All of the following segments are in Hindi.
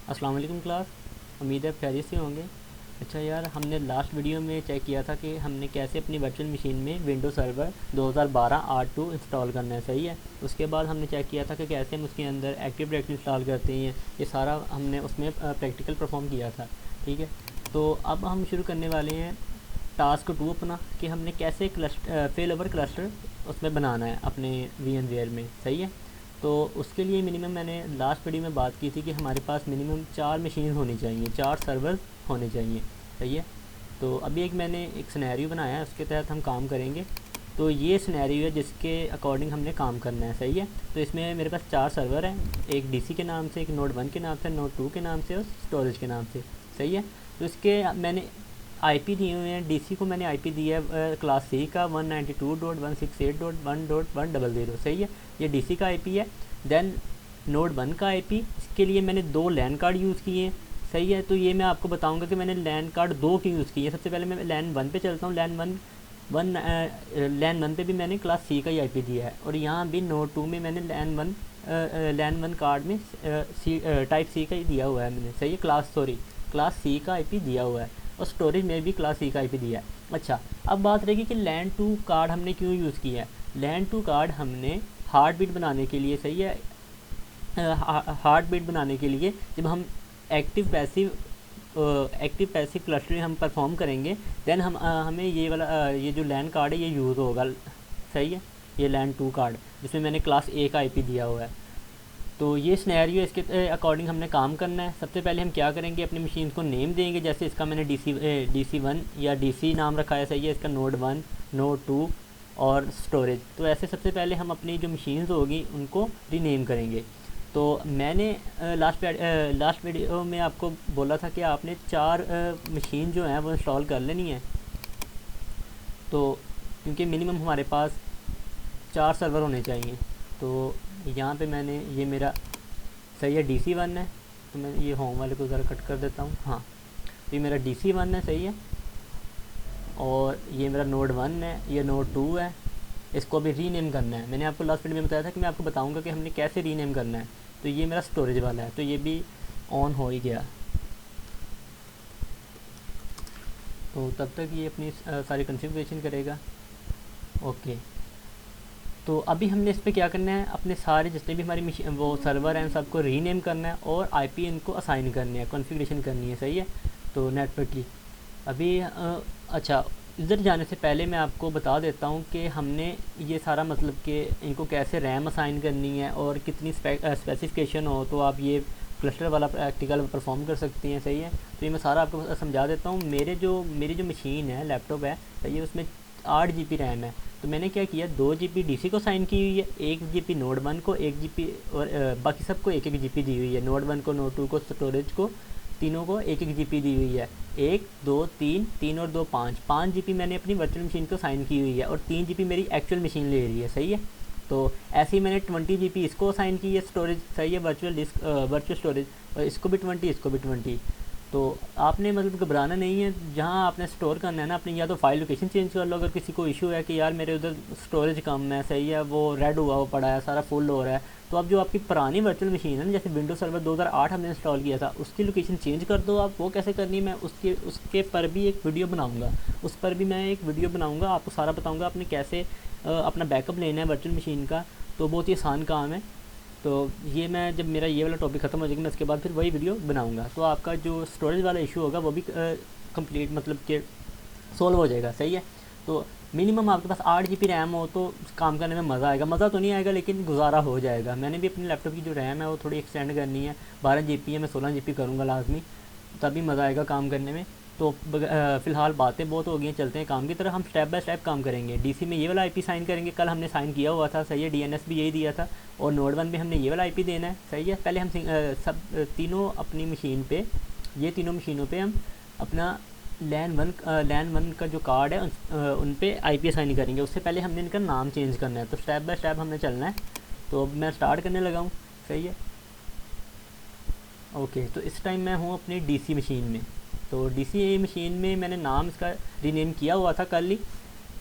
अस्सलाम वालेकुम क्लास। उम्मीद है आप खैरियत से होंगे। अच्छा यार, हमने लास्ट वीडियो में चेक किया था कि हमने कैसे अपनी वर्चुअल मशीन में विंडो सर्वर 2012 R2 इंस्टॉल करना है, सही है। उसके बाद हमने चेक किया था कि कैसे हम उसके अंदर एक्टिव डायरेक्टरी इंस्टॉल करते हैं। ये सारा हमने उसमें प्रैक्टिकल परफॉर्म किया था, ठीक है। तो अब हम शुरू करने वाले हैं टास्क 2 अपना, कि हमने कैसे क्लस्टर फेल ओवर क्लस्टर उसमें बनाना है अपने VMware में, सही है। तो उसके लिए मिनिमम मैंने लास्ट वीडियो में बात की थी कि हमारे पास मिनिमम 4 मशीन होनी चाहिए, 4 सर्वर होने चाहिए, सही है। तो अभी मैंने एक सिनेरियो बनाया है, उसके तहत हम काम करेंगे। तो ये सिनेरियो है जिसके अकॉर्डिंग हमने काम करना है, सही है। तो इसमें मेरे पास 4 सर्वर हैं, एक DC के नाम से, एक नोड 1 के नाम से, नोड 2 के नाम से और स्टोरेज के नाम से, सही है। तो इसके मैंने IP दिए हुए हैं। DC को मैंने IP दिया है क्लास C का 192.168.1.100, सही है। ये DC का IP है। देन नोड 1 का IP, इसके लिए मैंने 2 लैन कार्ड यूज़ किए हैं, सही है। तो ये मैं आपको बताऊंगा कि मैंने लैन कार्ड 2 क्यों यूज़ किए हैं। सबसे पहले मैं लैन 1 पे चलता हूँ। लैन वन पे भी मैंने क्लास C का ही IP दिया है, और यहाँ भी नोड 2 में मैंने लैन वन कार्ड में टाइप C का ही दिया हुआ है मैंने, सही है। क्लास C का IP दिया हुआ है, और स्टोरेज में भी क्लास C का IP दिया है। अच्छा, अब बात रहेगी कि लैन 2 कार्ड हमने क्यों यूज़ किया है। लैन 2 कार्ड हमने हार्ट बीट बनाने के लिए, सही है। हार्ट बीट बनाने के लिए जब हम एक्टिव पैसिव क्लस्टरिंग हम परफॉर्म करेंगे, देन हमें ये जो लैन कार्ड है ये यूज़ होगा, सही है। ये लैन 2 कार्ड जिसमें मैंने क्लास A का IP दिया हुआ है। तो ये स्नैरियो, इसके अकॉर्डिंग हमने काम करना है। सबसे पहले हम क्या करेंगे, अपनी मशीन को नेम देंगे। जैसे इसका मैंने DC1 या DC नाम रखा है, सही है। इसका नोड 1, नोड 2 और स्टोरेज। तो ऐसे सबसे पहले हम अपनी जो मशीन्स होगी उनको रीनेम करेंगे। तो मैंने लास्ट वीडियो में आपको बोला था कि आपने 4 मशीन जो हैं वो इंस्टॉल कर लेनी है। तो क्योंकि मिनिमम हमारे पास 4 सर्वर होने चाहिए। तो यहाँ पे मैंने ये मेरा, सही है, DC1 है। तो मैं ये होम वाले को ज़रा कट कर देता हूँ। हाँ, तो ये मेरा DC1 है, सही है। और ये मेरा नोड 1 है, ये नोड 2 है। इसको अभी रीनेम करना है। मैंने आपको लास्ट वीडियो में बताया था कि मैं आपको बताऊंगा कि हमने कैसे रीनेम करना है। तो ये मेरा स्टोरेज वाला है, तो ये भी ऑन हो ही गया। तो तब तक ये अपनी सारी कॉन्फ़िगरेशन करेगा। ओके, तो अभी हमने इस पर क्या करना है, अपने सारे जितने भी हमारी मशीन वो सर्वर हैं सबको रीनेम करना है, और IP इनको असाइन करनी है, कॉन्फ़िगरेशन करनी है, सही है। तो नेटवर्क की अभी अच्छा, इधर जाने से पहले मैं आपको बता देता हूँ कि हमने ये सारा मतलब कि इनको कैसे रैम असाइन करनी है, और कितनी स्पेसिफिकेशन हो तो आप ये क्लस्टर वाला प्रैक्टिकल परफॉर्म कर सकती हैं, सही है। तो ये मैं सारा आपको समझा देता हूँ। मेरी जो मशीन है, लैपटॉप है, सही है, उसमें 8 GB रैम है। तो मैंने क्या किया, 2 GB DC को साइन की हुई है, 1 GB नोड 1 को, 1 GB और बाकी सबको 1 1 GB दी हुई है। नोड 1 को, नोड 2 को, स्टोरेज को, तीनों को 1 1 GB दी हुई है। 1 2 3, 3 और 2 5 GB मैंने अपनी वर्चुअल मशीन को साइन की हुई है, और 3 GB मेरी एक्चुअल मशीन ले रही है, सही है। तो ऐसे ही मैंने 20 GB इसको साइन की है, स्टोरेज, सही है, वर्चुअल स्टोरेज। और इसको भी 20, इसको भी 20। तो आपने मतलब घबराना नहीं है। जहाँ आपने स्टोर करना है ना अपनी, या तो फाइल लोकेशन चेंज कर लो। अगर किसी को इशू है कि यार मेरे उधर स्टोरेज कम है, सही है, वो रेड हुआ वो पड़ा है, सारा फुल हो रहा है, तो अब जो आपकी पुरानी वर्चुअल मशीन है ना, जैसे विंडोज सर्वर 2008 हमने इंस्टॉल किया था, उसकी लोकेशन चेंज कर दो आप। वो कैसे करनी है, मैं उसके पर भी एक वीडियो बनाऊँगा। उस पर भी मैं एक वीडियो बनाऊँगा, आपको सारा बताऊँगा आपने कैसे अपना बैकअप लेना है वर्चुअल मशीन का। तो बहुत ही आसान काम है। तो ये मैं जब मेरा ये वाला टॉपिक ख़त्म हो जाएगा, मैं उसके बाद फिर वही वीडियो बनाऊंगा। तो आपका जो स्टोरेज वाला इशू होगा वो भी कंप्लीट मतलब कि सोल्व हो जाएगा, सही है। तो मिनिमम आपके पास 8 GB रैम हो तो काम करने में मज़ा आएगा। मज़ा तो नहीं आएगा लेकिन गुजारा हो जाएगा। मैंने भी अपने लैपटॉप की जो रैम है वो थोड़ी एक्सटेंड करनी है। 12 GB है, मैं 16 GB करूँगा लाजमी, तभी मज़ा आएगा काम करने में। तो फ़िलहाल बातें बहुत हो गई हैं, चलते हैं काम की तरफ। हम स्टेप बाय स्टेप काम करेंगे। DC में ये वाला IP साइन करेंगे, कल हमने साइन किया हुआ था, सही है। DNS भी यही दिया था। और नोड 1 में हमने ये वाला IP देना है, सही है। पहले हम सब तीनों अपनी मशीन पे, ये तीनों मशीनों पे हम अपना लैन वन का जो कार्ड है उन पे IP असाइन करेंगे। उससे पहले हमने इनका नाम चेंज करना है। तो स्टेप बाय स्टेप हमने चलना है। तो अब मैं स्टार्ट करने लगा हूँ, सही है। ओके, तो इस टाइम मैं हूँ अपनी DC मशीन में। तो DC मशीन में मैंने नाम इसका रीनेम किया हुआ था कल ही।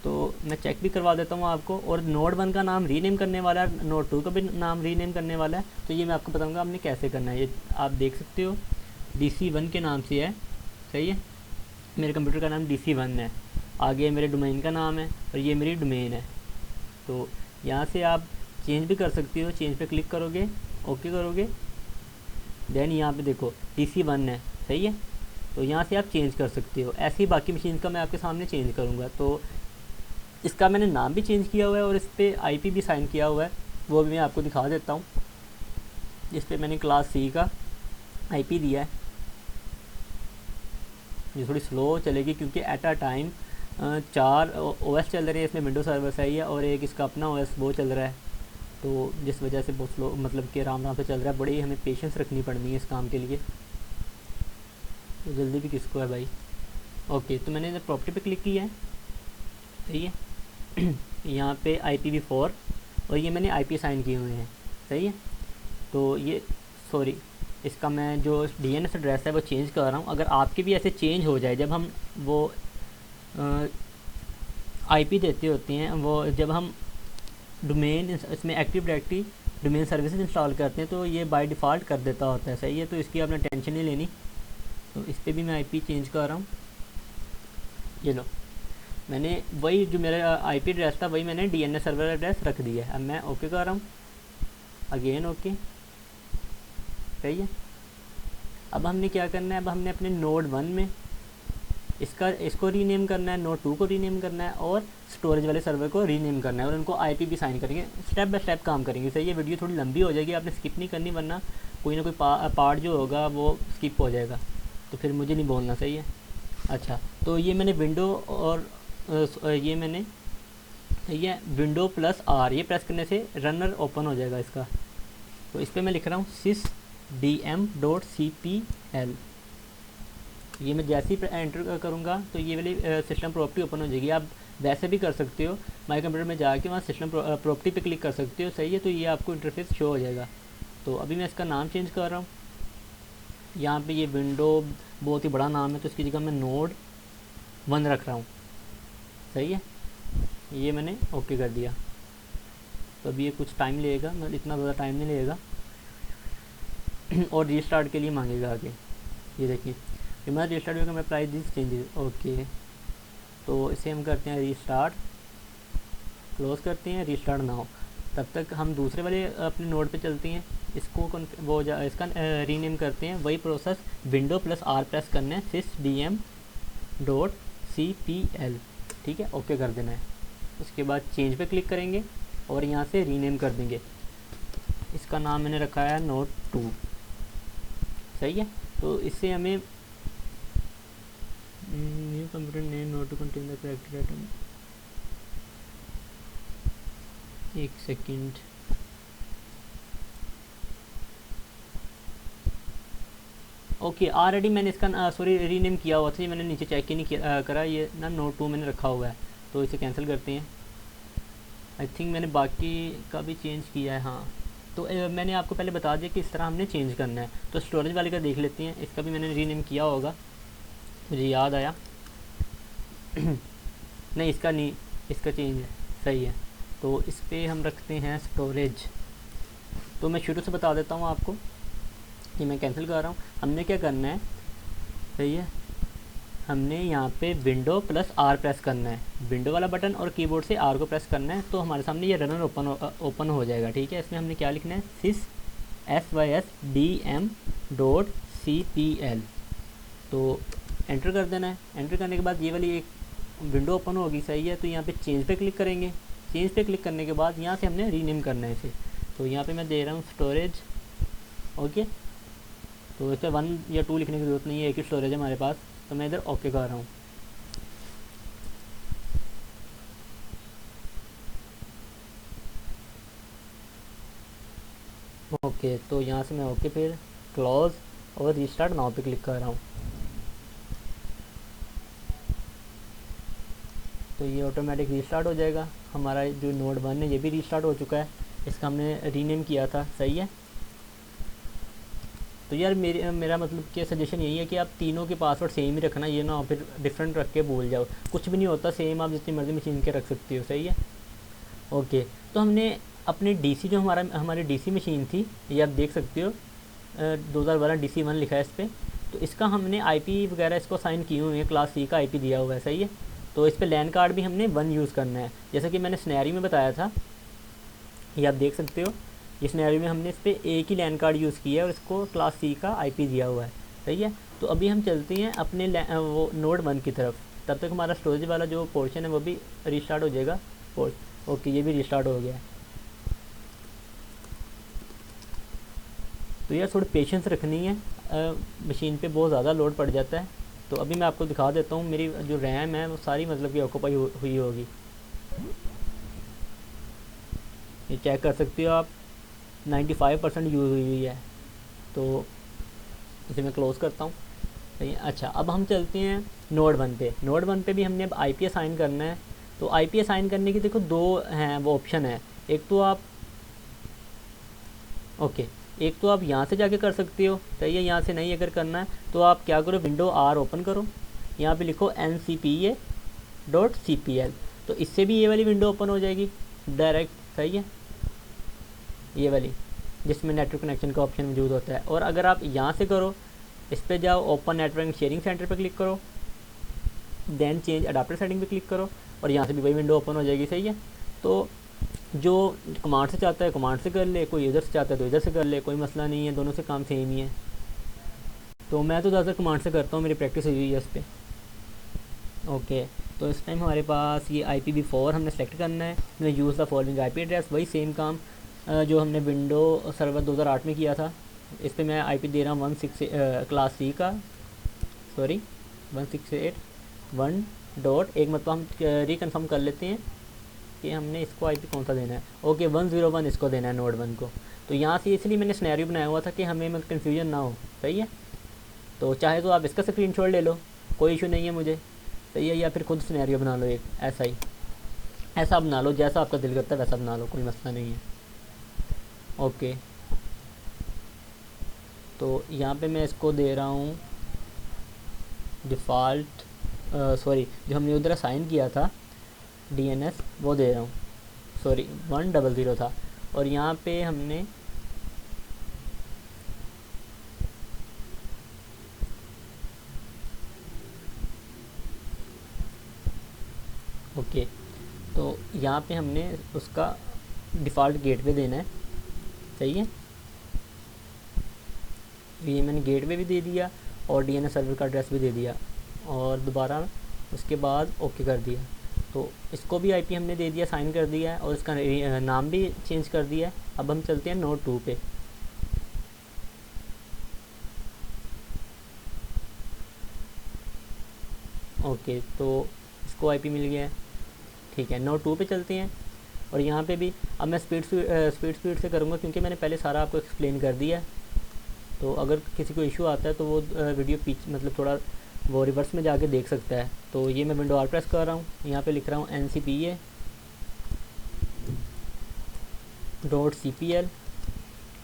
तो मैं चेक भी करवा देता हूँ आपको। और नोड 1 का नाम रीनेम करने वाला है, नोड 2 का भी नाम रीनेम करने वाला है। तो ये मैं आपको बताऊँगा आपने कैसे करना है। ये आप देख सकते हो, DC1 के नाम से है, सही है। मेरे कंप्यूटर का नाम DC1 है, आगे मेरे डोमेन का नाम है और ये मेरी डोमेन है। तो यहाँ से आप चेंज भी कर सकती हो, चेंज पे क्लिक करोगे, ओके करोगे, देन यहाँ पे देखो DC1 है, सही है। तो यहाँ से आप चेंज कर सकते हो। ऐसे ही बाकी मशीन का मैं आपके सामने चेंज करूँगा। तो इसका मैंने नाम भी चेंज किया हुआ है और इस पर IP भी साइन किया हुआ है, वो भी मैं आपको दिखा देता हूँ। इस पर मैंने क्लास C का IP दिया है। ये थोड़ी स्लो चलेगी क्योंकि एट अ टाइम 4 OS चल रहे हैं, इसमें विंडो सर्वर सही है और एक इसका अपना OS वो चल रहा है, तो जिस वजह से बहुत स्लो, मतलब कि आराम से चल रहा है। बड़ी हमें पेशेंस रखनी पड़नी है इस काम के लिए, तो जल्दी भी किसको है भाई। ओके, तो मैंने प्रॉपर्टी पे क्लिक किया है, सही है। यहाँ पे IPv4 और ये मैंने IP साइन किए हुए हैं, सही है। तो ये सॉरी, इसका मैं जो DNS एड्रेस है वो चेंज कर रहा हूँ। अगर आपके भी ऐसे चेंज हो जाए, जब हम वो IP देते होते हैं, वो जब हम डोमेन इसमें active directory domain services install करते हैं, तो ये बाय डिफ़ॉल्ट कर देता होता है, सही है। तो इसकी आपने टेंशन नहीं लेनी। तो इस पर भी मैं IP चेंज कर रहा हूँ। ये लो, मैंने वही जो मेरा IP एड्रेस था वही मैंने DNS सर्वर एड्रेस रख दिया है। अब मैं ओके कर रहा हूँ, अगेन ओके, सही है। अब हमने क्या करना है, अब हमने अपने नोड 1 में इसको रीनेम करना है, नोड 2 को रीनेम करना है और स्टोरेज वाले सर्वर को रीनेम करना है और उनको IP भी साइन करेंगे। स्टेप बाय स्टेप काम करेंगे, सही है। वीडियो थोड़ी लंबी हो जाएगी, आपने स्किप नहीं करनी, वरना कोई ना कोई पार्ट जो होगा वो स्किप हो जाएगा, तो फिर मुझे नहीं बोलना, सही है। अच्छा, तो ये मैंने विंडो और ये मैंने ये विंडो प्लस R ये प्रेस करने से रनर ओपन हो जाएगा इसका। तो इस पर मैं लिख रहा हूँ sysdm.cpl। ये मैं जैसे ही एंटर करूँगा तो ये वाली सिस्टम प्रॉपर्टी ओपन हो जाएगी। आप वैसे भी कर सकते हो, माई कंप्यूटर में जाके वहाँ सिस्टम प्रॉपर्टी पे क्लिक कर सकते हो, सही है। तो ये आपको इंटरफेस शो हो जाएगा। तो अभी मैं इसका नाम चेंज कर रहा हूँ। यहाँ पे ये विंडो बहुत ही बड़ा नाम है, तो इसकी जगह मैं नोड 1 रख रहा हूँ, सही है। ये मैंने ओके कर दिया। तो अभी ये कुछ टाइम लेगा, मतलब इतना ज़्यादा टाइम नहीं लेगा और रीस्टार्ट के लिए मांगेगा आगे। ये देखिए, मैं रीस्टार्ट होगा, मैं प्राइस दिस चेंजेस, ओके। तो इसे हम करते हैं रीस्टार्ट, क्लोज करते हैं, रीस्टार्ट ना हो। तब तक हम दूसरे वाले अपने नोड पे चलते हैं, इसको इसका रीनेम करते हैं। वही process window plus R press करना है, sysdm.cpl, ठीक है, ओके कर देना है। उसके बाद चेंज पे क्लिक करेंगे और यहाँ से रीनेम कर देंगे। इसका नाम मैंने रखा है नोड 2, सही है। तो इससे हमें new computer name note to contain the correct item, एक सेकंड, ओके। ऑलरेडी मैंने इसका सॉरी रीनेम किया हुआ था, ये मैंने नीचे चेक ही नहीं करा। ये ना नोट 2 मैंने रखा हुआ है, तो इसे कैंसिल करते हैं। आई थिंक मैंने बाकी का भी चेंज किया है, हाँ। तो मैंने आपको पहले बता दिया कि इस तरह हमने चेंज करना है। तो स्टोरेज वाले का देख लेते हैं, इसका भी मैंने रीनेम किया होगा, मुझे याद आया। नहीं, इसका नहीं, इसका चेंज है, सही है। तो इस पर हम रखते हैं स्टोरेज। तो मैं शुरू से बता देता हूँ आपको कि मैं कैंसिल कर रहा हूँ। हमने क्या करना है, सही है, हमने यहाँ पे विंडो प्लस R प्रेस करना है, विंडो वाला बटन और कीबोर्ड से R को प्रेस करना है। तो हमारे सामने ये रनर ओपन हो जाएगा, ठीक है। इसमें हमने क्या लिखना है, sysdm.cpl। तो एंटर कर देना है। एंटर करने के बाद ये वाली एक विंडो ओपन होगी, सही है। तो यहाँ पे चेंज पे क्लिक करेंगे। चेंज पे क्लिक करने के बाद यहाँ से हमने रीनेम करना है इसे। तो यहाँ पे मैं दे रहा हूँ स्टोरेज, ओके। तो इस पर 1 या 2 लिखने की ज़रूरत नहीं है, एक ही स्टोरेज है हमारे पास। तो मैं इधर ओके कर रहा हूँ। ओके, तो यहाँ से मैं ओके, फिर क्लोज और रीस्टार्ट नाउ पे क्लिक कर रहा हूँ। तो ये ऑटोमेटिक रीस्टार्ट हो जाएगा। हमारा जो नोड 1 है ये भी रीस्टार्ट हो चुका है, इसका हमने रीनेम किया था, सही है। तो यार मेरा मतलब कि सजेशन यही है कि आप तीनों के पासवर्ड सेम ही रखना, ये ना फिर डिफरेंट रख के भूल जाओ। कुछ भी नहीं होता, सेम आप जितनी मर्ज़ी मशीन के रख सकती हो, सही है। ओके, तो हमने अपने DC जो हमारी DC मशीन थी, ये आप देख सकते हो 2012 DC1 लिखा है इस पर। तो इसका हमने आईपी वगैरह इसको असाइन किए हुए हैं, क्लास सी का आईपी दिया हुआ है, सही है। तो इस पर लैन कार्ड भी हमने 1 यूज़ करना है, जैसा कि मैंने सिनेरियो में बताया था, ये आप देख सकते हो। इस सिनेरियो में हमने इस पर एक ही लैन कार्ड यूज़ किया है और इसको क्लास सी का आईपी दिया हुआ है, सही है। तो अभी हम चलते हैं अपने वो नोड 1 की तरफ। तब तक हमारा स्टोरेज वाला जो पोर्शन है वो भी रिस्टार्ट हो जाएगा। ओके, ये भी रिस्टार्ट हो गया है। तो यार थोड़ी पेशेंस रखनी है, मशीन पे बहुत ज़्यादा लोड पड़ जाता है। तो अभी मैं आपको दिखा देता हूँ, मेरी जो रैम है वो सारी मतलब कि ऑक्यूपाई हुई होगी। ये चेक कर सकते हो आप, 95% यूज़ हुई है। तो इसे मैं क्लोज़ करता हूँ, सही है। अच्छा, अब हम चलते हैं नोड 1 पे। नोड 1 पे भी हमने अब आईपी असाइन करना है। तो आईपी असाइन करने की देखो 2 हैं वो ऑप्शन है। एक तो आप एक तो आप यहाँ से जाके कर सकते हो, सही है। यहाँ से नहीं अगर करना है तो आप क्या करो, विंडो आर ओपन करो, यहाँ पे लिखो ncpa.cpl। तो इससे भी ये वाली विंडो ओपन हो जाएगी डायरेक्ट, सही है, ये वाली जिसमें नेटवर्क कनेक्शन का ऑप्शन मौजूद होता है। और अगर आप यहाँ से करो, इस पर जाओ, ओपन नेटवर्क शेयरिंग सेंटर पर क्लिक करो, देन चेंज अडाप्टर सेटिंग पे क्लिक करो और यहाँ से भी वही विंडो ओपन हो जाएगी, सही है। तो जो कमांड से चाहता है कमांड से कर ले, कोई इधर से चाहता है तो इधर से कर ले, कोई मसला नहीं है, दोनों से काम सेम ही है। तो मैं तो ज़्यादातर कमांड से करता हूँ, मेरी प्रैक्टिस हुई है इस पर। ओके, तो इस टाइम हमारे पास ये IPv4 हमने सेलेक्ट करना है। मैं use the following IP address, वही सेम काम जो हमने विंडो सर्वर 2008 में किया था। इस पर मैं IP दे रहा हूँ 16 क्लास सी का, सॉरी 168.1 डॉट, एक मतलब हम रिकन्फर्म कर लेते हैं कि हमने इसको IP कौन सा देना है। ओके, 101 इसको देना है नोड 1 को। तो यहाँ से इसलिए मैंने सिनेरियो बनाया हुआ था कि हमें मतलब कन्फ्यूजन ना हो, सही है। तो चाहे तो आप इसका स्क्रीनशॉट ले लो, कोई इशू नहीं है मुझे, सही है। या फिर खुद सिनेरियो बना लो एक ऐसा बना लो, जैसा आपका दिल करता है वैसा बना लो, कोई मसला नहीं है। ओके, तो यहाँ पे मैं इसको दे रहा हूँ डिफ़ॉल्ट, सॉरी जो हमने उधर असाइन किया था DNS वो दे रहा हूँ, सॉरी 100 था। और यहाँ पे हमने ओके, तो यहाँ पे हमने उसका डिफ़ॉल्ट गेटवे देना है, सही है। ये मैंने गेटवे भी दे दिया और DNS सर्वर का एड्रेस भी दे दिया और दोबारा उसके बाद ओके कर दिया। तो इसको भी IP हमने दे दिया, साइन कर दिया है और इसका नाम भी चेंज कर दिया है। अब हम चलते हैं नोड 2 पे। ओके, तो इसको IP मिल गया है, ठीक है। नोड 2 पे चलते हैं और यहाँ पे भी अब मैं स्पीड से करूँगा क्योंकि मैंने पहले सारा आपको एक्सप्लेन कर दिया है। तो अगर किसी को इशू आता है तो वो वीडियो पीछे मतलब थोड़ा वो रिवर्स में जाके देख सकता है। तो ये मैं विंडो आर प्रेस कर रहा हूँ, यहाँ पे लिख रहा हूँ ncpa.cpl,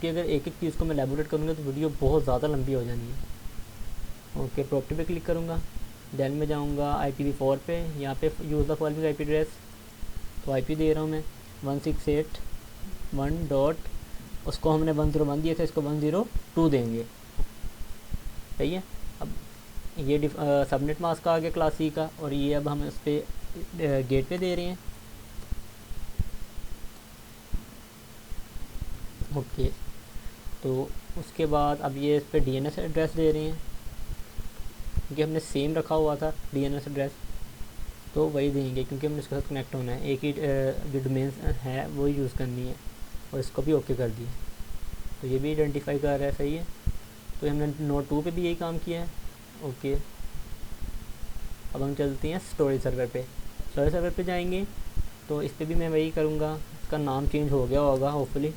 कि अगर एक एक चीज़ को मैं एलैबोरेट करूँगा तो वीडियो बहुत ज़्यादा लंबी हो जानी है। ओके, प्रॉपर्टी पे क्लिक करूँगा, देन में जाऊँगा IPv4 पे, यहाँ पे use the following IP address. तो IP दे रहा हूँ मैं 168.1 डॉट, उसको हमने 101 दिए थे, इसको 102 देंगे, सही है। अब ये सबनेट मास्क आ गया क्लास सी का और ये अब हम इस पर गेट पे दे रहे हैं। ओके, तो उसके बाद अब ये इस पर DNS एड्रेस दे रहे हैं क्योंकि हमने सेम रखा हुआ था DNS एड्रेस, तो वही देंगे क्योंकि हमने इसके साथ कनेक्ट होना है, एक ही जो डोमेन है वही यूज़ करनी है। और इसको भी ओके कर दिया, तो ये भी आइडेंटिफाई कर रहा है, सही है। तो हमने नोड 2 पे भी यही काम किया है। ओके, अब हम चलते हैं स्टोरेज सर्वर पे। स्टोरेज सर्वर पे जाएंगे तो इस पर भी मैं वही करूँगा, इसका नाम चेंज हो गया होगा होपफुली,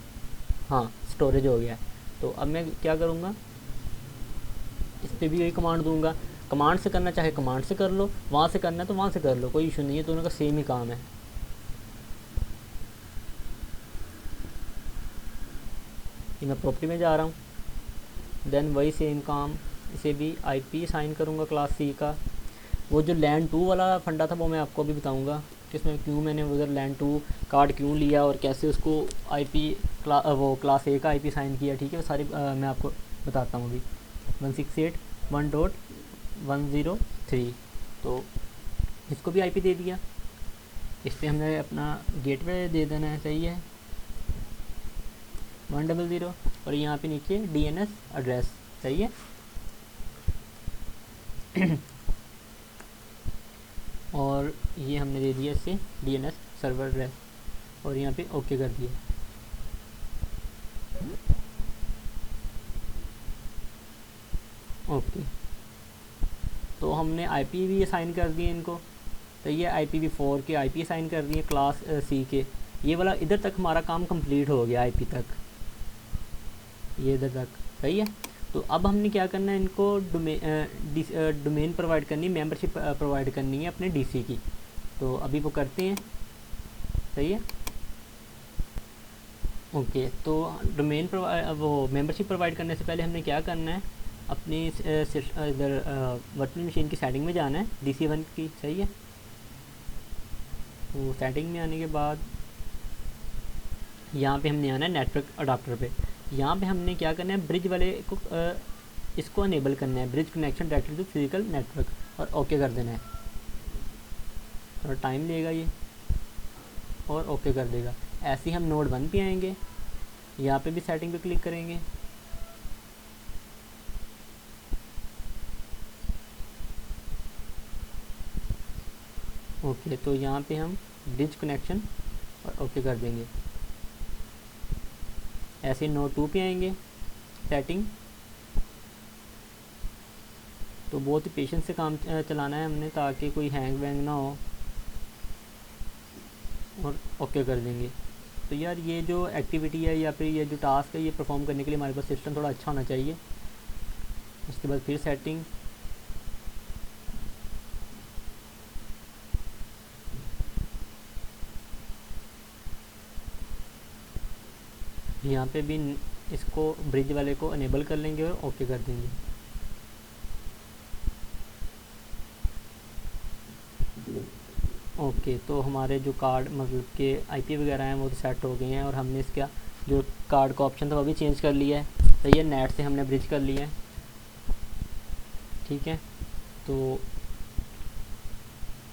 हाँ स्टोरेज हो गया। तो अब मैं क्या करूँगा, इस पर भी यही कमांड दूंगा। कमांड से करना चाहे कमांड से कर लो, वहाँ से करना है तो वहाँ से कर लो, कोई इशू नहीं है, दोनों का सेम ही काम है। ये मैं प्रॉपर्टी में जा रहा हूँ, देन वही सेम काम, इसे भी IP साइन करूँगा क्लास सी का। वो जो लैंड 2 वाला फंडा था वो मैं आपको अभी बताऊँगा कि इसमें क्यों मैंने उधर लैंड 2 कार्ड क्यों लिया और कैसे उसको वो क्लास A का IP साइन किया, ठीक है। वो सारी मैं आपको बताता हूँ अभी। 1.1.1.0.3। तो इसको भी आईपी दे दिया। इस पर हमने अपना गेटवे दे देना है, सही है, 100, और यहाँ पे नीचे डीएनएस एड्रेस, सही है। और ये हमने दे दिया इससे डीएनएस सर्वर एड्रेस, और यहाँ पे ओके कर दिया। ओके, तो हमने आईपी भी असाइन कर दिए इनको, तो ये IPv4 के आईपी असाइन कर दिए क्लास सी के। ये वाला इधर तक हमारा काम कंप्लीट हो गया, आईपी तक, ये इधर तक, सही है। तो अब हमने क्या करना है, इनको डोमेन प्रोवाइड करनी, मेंबरशिप प्रोवाइड करनी है अपने डीसी की। तो अभी वो करते हैं, सही है। ओके, तो डोमेन वो मेंबरशिप प्रोवाइड करने से पहले हमने क्या करना है, अपनी इधर वर्चुअल मशीन की सेटिंग में जाना है, DC1 की, सही है। तो सेटिंग में आने के बाद यहाँ पे हमने आना है नेटवर्क अडाप्टर पे। यहाँ पे हमने क्या करना है, ब्रिज वाले को इसको अनेबल करना है, bridge connection directly to physical network, और ओके कर देना है। थोड़ा टाइम लेगा ये, और ओके कर देगा। ऐसे ही हम नोड 1 पे आएंगे, यहाँ पे भी सेटिंग पे क्लिक करेंगे। ओके, तो यहाँ पे हम ब्रिज कनेक्शन और ओके कर देंगे। ऐसे नोड 2 पे आएंगे, सेटिंग। तो बहुत ही पेशेंस से काम चलाना है हमने, ताकि कोई हैंग वैंग ना हो, और ओके कर देंगे। तो यार ये जो एक्टिविटी है या फिर ये जो टास्क है, ये परफॉर्म करने के लिए हमारे पास सिस्टम थोड़ा अच्छा होना चाहिए। उसके बाद फिर सेटिंग, यहाँ पे भी इसको ब्रिज वाले को अनेबल कर लेंगे और ओके कर देंगे। ओके, तो हमारे जो कार्ड मतलब के आईपी वगैरह हैं वो तो सेट हो गए हैं, और हमने इसका जो कार्ड का ऑप्शन था वो भी चेंज कर लिया है, तो ये नेट से हमने ब्रिज कर लिया है, ठीक है। तो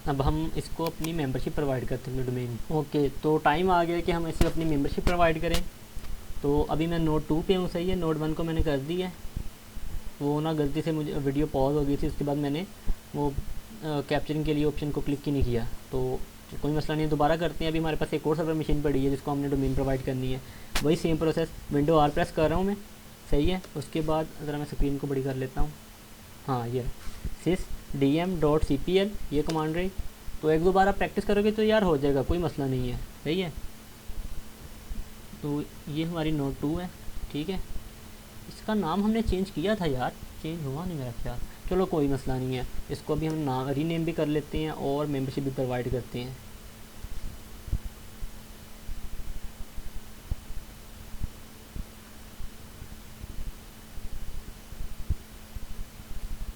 अब हम इसको अपनी मेंबरशिप प्रोवाइड करते हैं डोमेन। ओके, तो टाइम आ गया कि हम इसे अपनी मेंबरशिप प्रोवाइड करें। तो अभी मैं नोड 2 पे हूँ, सही है। नोड 1 को मैंने कर दी है, वो ना गलती से मुझे वीडियो पॉज हो गई थी, उसके बाद मैंने वो कैप्चरिंग के लिए ऑप्शन को क्लिक ही नहीं किया। तो कोई मसला नहीं है, दोबारा करते हैं। अभी हमारे पास एक और सर्वर मशीन पड़ी है जिसको हमने डोमेन प्रोवाइड करनी है, वही same process. Window are press कर रहा हूँ मैं, सही है। उसके बाद ज़रा मैं स्क्रीन को बड़ी कर लेता हूँ। हाँ, ये sysdm.cpl ये कमांड रही। तो एक दो बार आप प्रैक्टिस करोगे तो यार हो जाएगा, कोई मसला नहीं है, सही है। तो ये हमारी नोड 2 है, ठीक है। इसका नाम हमने चेंज किया था यार, चेंज हुआ नहीं मेरा ख्याल। चलो कोई मसला नहीं है, इसको भी हम नाम रीनेम भी कर लेते हैं और मेंबरशिप भी प्रोवाइड करते हैं।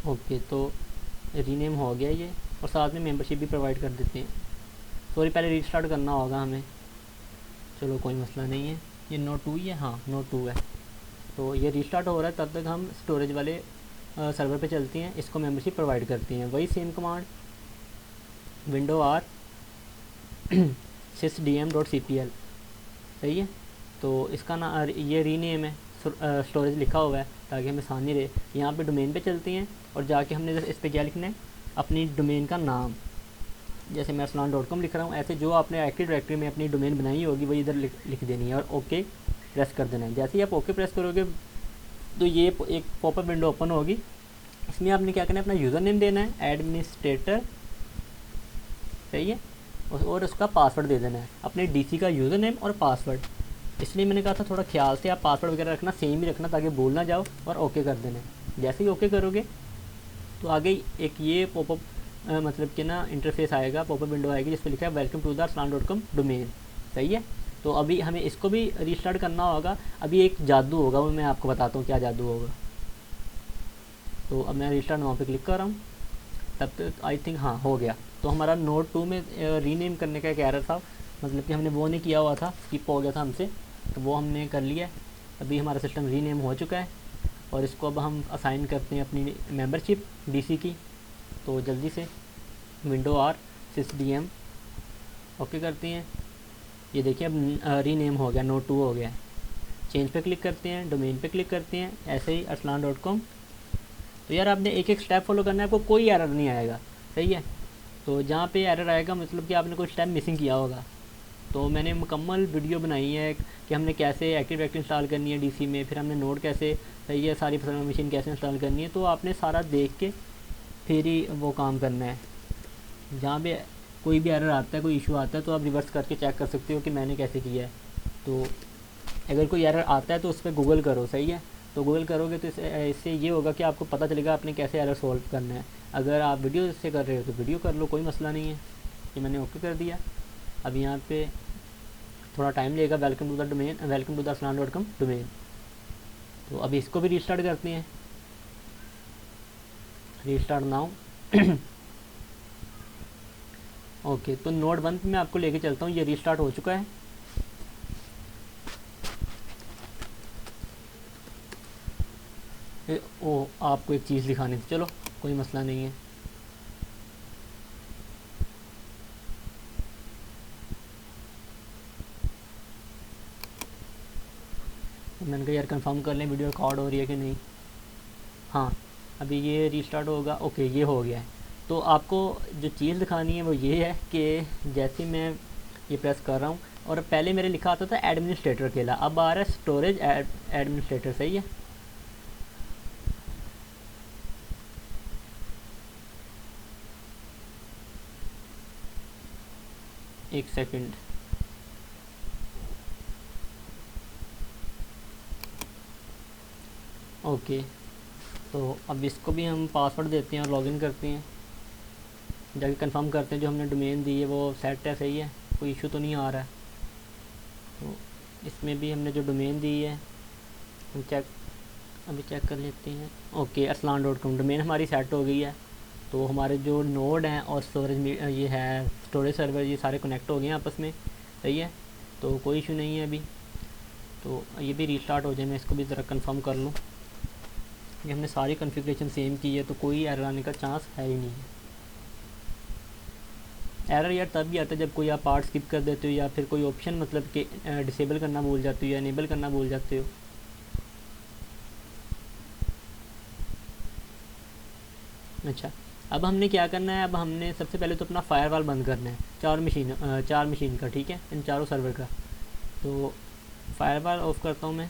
ओके, तो रीनेम हो गया ये, और साथ में मेंबरशिप भी प्रोवाइड कर देते हैं। सॉरी, पहले रीस्टार्ट करना होगा हमें, चलो कोई मसला नहीं है। ये नोड 2 ही है, हाँ नोड 2 है। तो ये रीस्टार्ट हो रहा है, तब तक हम स्टोरेज वाले सर्वर पे चलते हैं, इसको मेंबरशिप प्रोवाइड करते हैं। वही same command, window are sysdm.cpl, सही है। तो इसका ना ये रीनेम है, स्टोरेज लिखा हुआ है ताकि हमें आसानी रहे। यहाँ पे डोमेन पे चलते हैं, और जाके हमने इस पर क्या लिखना है, अपनी डोमेन का नाम। जैसे मैं arsalan.com लिख रहा हूँ, ऐसे जो आपने एक्टिव डायरेक्टरी में अपनी डोमेन बनाई होगी वही इधर लिख देनी है, और ओके प्रेस कर देना है। जैसे ही आप ओके प्रेस करोगे तो ये एक पॉपअप विंडो ओपन होगी। इसमें आपने क्या करना है, अपना यूज़र नेम देना है, एडमिनिस्ट्रेटर, सही है, और उसका पासवर्ड दे देना है, अपने डीसी का यूज़र नेम और पासवर्ड। इसलिए मैंने कहा था थोड़ा ख्याल से आप पासवर्ड वगैरह रखना, सेम ही रखना ताकि भूल ना जाओ, और ओके कर देना है। जैसे ही ओके करोगे तो आगे एक ये पॉपअप मतलब कि ना इंटरफेस आएगा, पॉपअप विंडो आएगी जिस पर लिखा है welcome to the arsalan.com domain, सही है। तो अभी हमें इसको भी रीस्टार्ट करना होगा। अभी एक जादू होगा, वो मैं आपको बताता हूँ क्या जादू होगा। तो अब मैं रीस्टार्ट वहाँ पे क्लिक कर रहा हूँ, तब तक आई थिंक हाँ हो गया। तो हमारा नोड 2 में रीनेम करने का एक एरर था, मतलब कि हमने वो नहीं किया हुआ था, स्किप हो गया था हमसे, तो वो हमने कर लिया। अभी हमारा सिस्टम रीनेम हो चुका है। और इसको अब हम असाइन करते हैं अपनी मेंबरशिप डीसी की। तो जल्दी से विंडो आर sysdm ओके करते हैं। ये देखिए अब रीनेम हो गया, नोट 2 हो गया। चेंज पे क्लिक करते हैं, डोमेन पे क्लिक करते हैं, ऐसे ही arslan.com। तो यार आपने एक एक स्टेप फॉलो करना है, आपको कोई एरर नहीं आएगा, सही है। तो जहाँ पे एरर आएगा मतलब कि आपने कोई स्टेप मिसिंग किया होगा। तो मैंने मुकम्मल वीडियो बनाई है कि हमने कैसे एक्टिव डायरेक्टरी इंस्टॉल करनी है डीसी में, फिर हमने नोड कैसे, सही है, सारी मशीन कैसे इंस्टॉल करनी है। तो आपने सारा देख के फिर ही वो काम करना है। जहाँ पे कोई भी एरर आता है, कोई इशू आता है, तो आप रिवर्स करके चेक कर सकते हो कि मैंने कैसे किया है। तो अगर कोई एरर आता है तो उस पर गूगल करो, सही है। तो गूगल करोगे तो इससे ये होगा कि आपको पता चलेगा आपने कैसे एरर सॉल्व करना है। अगर आप वीडियो से कर रहे हो तो वीडियो कर लो, कोई मसला नहीं है। ये मैंने ओके कर दिया। अब यहाँ पे थोड़ा टाइम लेगा, welcome to the domain, welcome to the arslan.com domain. तो अभी इसको भी रीस्टार्ट करते हैं, रीस्टार्ट नाउ। ओके, तो नोड 1 में आपको लेके चलता हूँ, ये रीस्टार्ट हो चुका है। ओ, आपको एक चीज़ दिखानी थी, चलो कोई मसला नहीं है। मैंने कहा यार कंफर्म कर लें वीडियो रिकॉर्ड हो रही है कि नहीं। हाँ, अभी ये रीस्टार्ट होगा। ओके, ये हो गया है। तो आपको जो चीज़ दिखानी है वो ये है कि जैसे मैं ये प्रेस कर रहा हूँ और पहले मेरे लिखा आता था एडमिनिस्ट्रेटर अकेला, अब आ रहा है स्टोरेज एडमिनिस्ट्रेटर, सही है। एक सेकंड, ओके। तो अब इसको भी हम पासवर्ड देते हैं और लॉगिन करते हैं, जाके कंफर्म करते हैं जो हमने डोमेन दी है वो सेट है, सही है, कोई इशू तो नहीं आ रहा है। तो इसमें भी हमने जो डोमेन दी है हम अभी चेक कर लेते हैं। ओके, arslan.com डोमेन हमारी सेट हो गई है। तो हमारे जो नोड हैं और स्टोरेज ये है स्टोरेज सर्वर, ये सारे कनेक्ट हो गए हैं आपस में, सही है। तो कोई इशू नहीं है अभी। तो ये भी रीस्टार्ट हो जाए, मैं इसको भी ज़रा कंफर्म कर लूँ। ये हमने सारी कॉन्फ़िगरेशन सेम की है तो कोई एरर आने का चांस है ही नहीं है। एरर यार तब भी आता है जब कोई आप पार्ट स्किप कर देते हो या फिर कोई ऑप्शन मतलब कि डिसेबल करना भूल जाते हो या इनेबल करना भूल जाते हो। अच्छा, अब हमने क्या करना है, अब हमने सबसे पहले तो अपना फायरवॉल बंद करना है, चार मशीन का, ठीक है, इन चारों सर्वर का। तो फायरवॉल ऑफ करता हूँ मैं।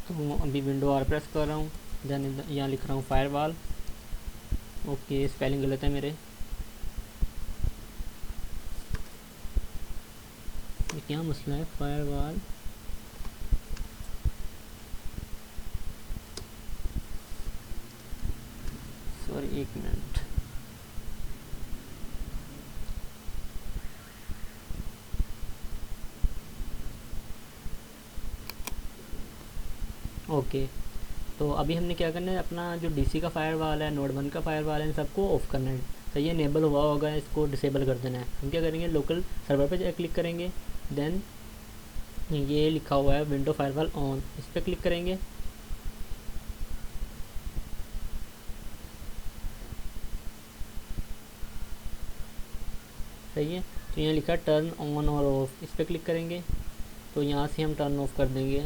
तो अभी विंडो आर प्रेस कर रहा हूँ, देन यहाँ लिख रहा हूँ फायरवॉल। ओके, स्पेलिंग गलत है मेरे, ये क्या मसला है, फायरवॉल। सॉरी, एक मिनट। ओके, तो अभी हमने क्या करना है, अपना जो डीसी का फायरवॉल है, नोड 1 का फायरवॉल है, इन सबको ऑफ़ करना है। तो ये इनेबल हुआ होगा, इसको डिसेबल कर देना है। हम क्या करेंगे, लोकल सर्वर पे क्लिक करेंगे, देन ये लिखा हुआ है विंडो फायरवॉल ऑन, इस पर क्लिक करेंगे। सही है, तो यहाँ लिखा है टर्न ऑन और ऑफ, इस पर क्लिक करेंगे। तो यहाँ से हम टर्न ऑफ कर देंगे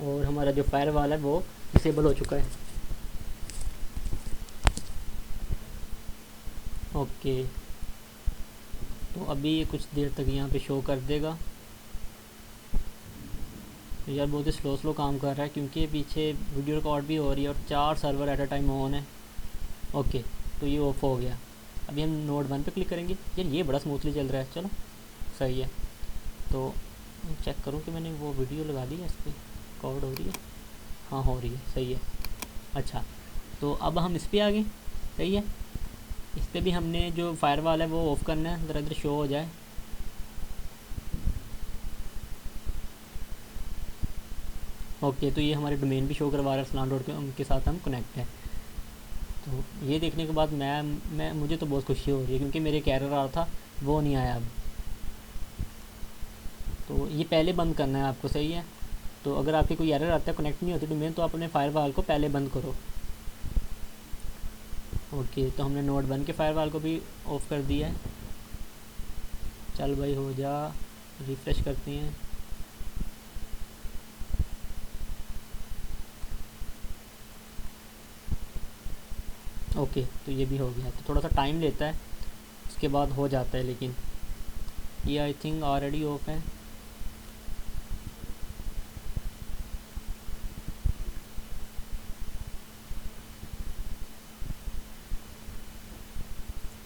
और हमारा जो फायरवॉल है वो डिसेबल हो चुका है। ओके, तो अभी ये कुछ देर तक यहाँ पे शो कर देगा। तो यार बहुत ही स्लो काम कर रहा है क्योंकि पीछे वीडियो रिकॉर्ड भी हो रही है और 4 server at a time on है। ओके, तो ये ऑफ हो गया। अभी हम नोड 1 पे क्लिक करेंगे। यार ये बड़ा स्मूथली चल रहा है, चलो सही है। तो चेक करूँ कि मैंने वो वीडियो लगा दी है, इस पर रिकॉर्ड हो रही है, हाँ हो रही है, सही है। अच्छा, तो अब हम इस पर आ गए, सही है। इस पर भी हमने जो फायरवॉल है वो ऑफ़ करना है, ज़रा इधर शो हो जाए। ओके, तो ये हमारे डोमेन भी शो करवा रहा है, arslan.com के साथ हम कनेक्ट है। तो ये देखने के बाद मुझे तो बहुत खुशी हो रही है क्योंकि मेरे एक एरर आ रहा था वो नहीं आया अब। तो ये पहले बंद करना है आपको, सही है। तो अगर आपकी कोई एरर आता है कनेक्ट नहीं होती डोमेन, तो आप अपने फायरवॉल को पहले बंद करो। ओके, तो हमने नोड 1 के फायरवॉल को भी ऑफ़ कर दिया है। चल भाई हो जा, रिफ़्रेश करते हैं। ओके, तो ये भी हो गया। तो थोड़ा सा टाइम लेता है, उसके बाद हो जाता है, लेकिन ये आई थिंक ऑलरेडी ऑफ है।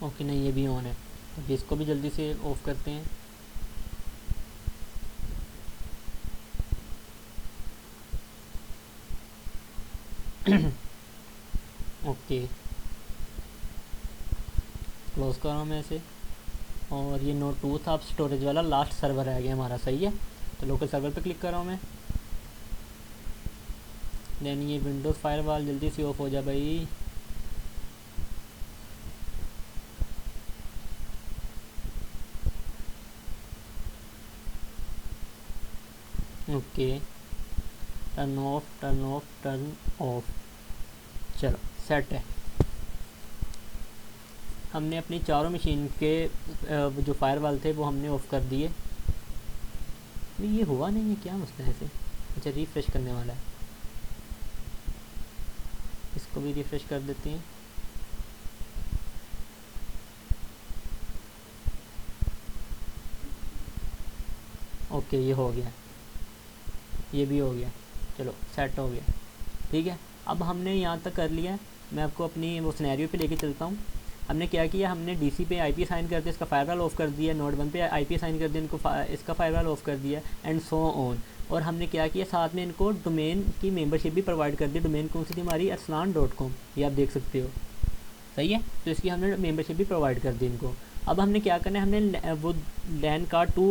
ओके, नहीं ये भी ऑन है। अब इसको भी जल्दी से ऑफ़ करते हैं। ओके, क्लोज़ कर रहा हूँ मैं इसे। और ये नोड 2 था, अब स्टोरेज वाला लास्ट सर्वर रह गया हमारा, सही है। तो लोकल सर्वर पे क्लिक कर रहा हूँ मैं। देन ये विंडोज़ फायरवॉल जल्दी से ऑफ हो जा भाई। Okay, turn off, turn off, turn off. चलो सेट है। हमने अपनी चारों मशीन के जो फायरवॉल थे वो हमने ऑफ़ कर दिए। ये हुआ नहीं है, क्या मसला है इसे? अच्छा, रिफ़्रेश करने वाला है, इसको भी रिफ़्रेश कर देते हैं। ओके, ये हो गया, ये भी हो गया। चलो सेट हो गया, ठीक है। अब हमने यहाँ तक कर लिया है। मैं आपको अपनी वो सिनेरियो पे लेके चलता हूँ। हमने क्या किया, हमने डीसी पे आईपी असाइन कर दिया, इसका फायरवॉल ऑफ कर दिया। नोड 1 पे आईपी असाइन कर दिया, इनको इसका फायरवॉल ऑफ कर दिया, एंड सो ऑन। और हमने क्या किया, साथ में इनको डोमेन की मेंबरशिप भी प्रोवाइड कर दी। डोमेन कौन सी थी हमारी, arsalan.com, ये आप देख सकते हो, सही है। तो इसकी हमने मेंबरशिप भी प्रोवाइड कर दी इनको। अब हमने क्या करना है, हमने वो लैन कार्ड 2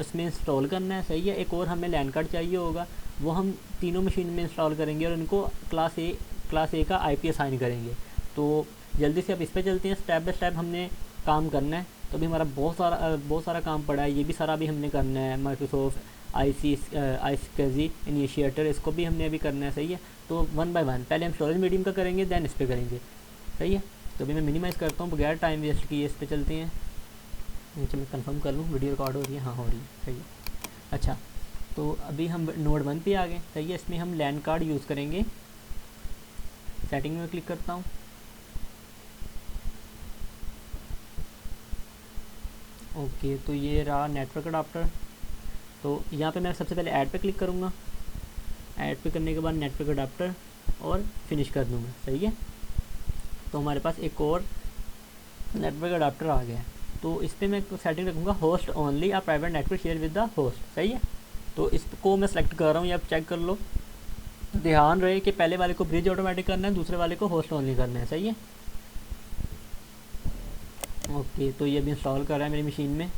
उसमें इंस्टॉल करना है, सही है। एक और हमें लैन कार्ड चाहिए होगा, वो हम तीनों मशीन में इंस्टॉल करेंगे और इनको क्लास ए का आईपी असाइन करेंगे। तो जल्दी से अब इस पर चलते हैं, स्टेप बाय स्टेप हमने काम करना है। तो अभी हमारा बहुत सारा काम पड़ा है, ये भी सारा अभी हमने करना है। माइक्रोसॉफ्ट आईसीजी इनिशिएटर, इसको भी हमने अभी करना है, सही है। तो 1 बाय 1 पहले हम स्टोरेज मीडियम का करेंगे, देन इस पर करेंगे, सही है। तो अभी मैं मिनिमाइज़ करता हूँ बगैर टाइम वेस्ट किए, इस पर चलते हैं। नीचे मैं कंफर्म कर लूँ वीडियो रिकॉर्ड हो रही है, हाँ हो रही है, सही है। अच्छा, तो अभी हम नोड 1 पे आ गए, सही है। इसमें हम लैन कार्ड यूज़ करेंगे। सेटिंग में क्लिक करता हूँ। ओके, तो ये रहा नेटवर्क अडाप्टर। तो यहाँ पे मैं सबसे पहले ऐड पे क्लिक करूँगा। ऐड पे करने के बाद नेटवर्क अडाप्टर और फिनिश कर दूँगा, सही है। तो हमारे पास एक और नेटवर्क अडाप्टर आ गया है। तो इस पर मैं सेटिंग रखूँगा host only, a private network share with the host, सही है। तो इसको मैं सेलेक्ट कर रहा हूँ, ये आप चेक कर लो। ध्यान रहे कि पहले वाले को ब्रिज ऑटोमेटिक करना है, दूसरे वाले को होस्ट ओनली करना है, सही है। ओके, तो ये भी इंस्टॉल कर रहा है मेरी मशीन में,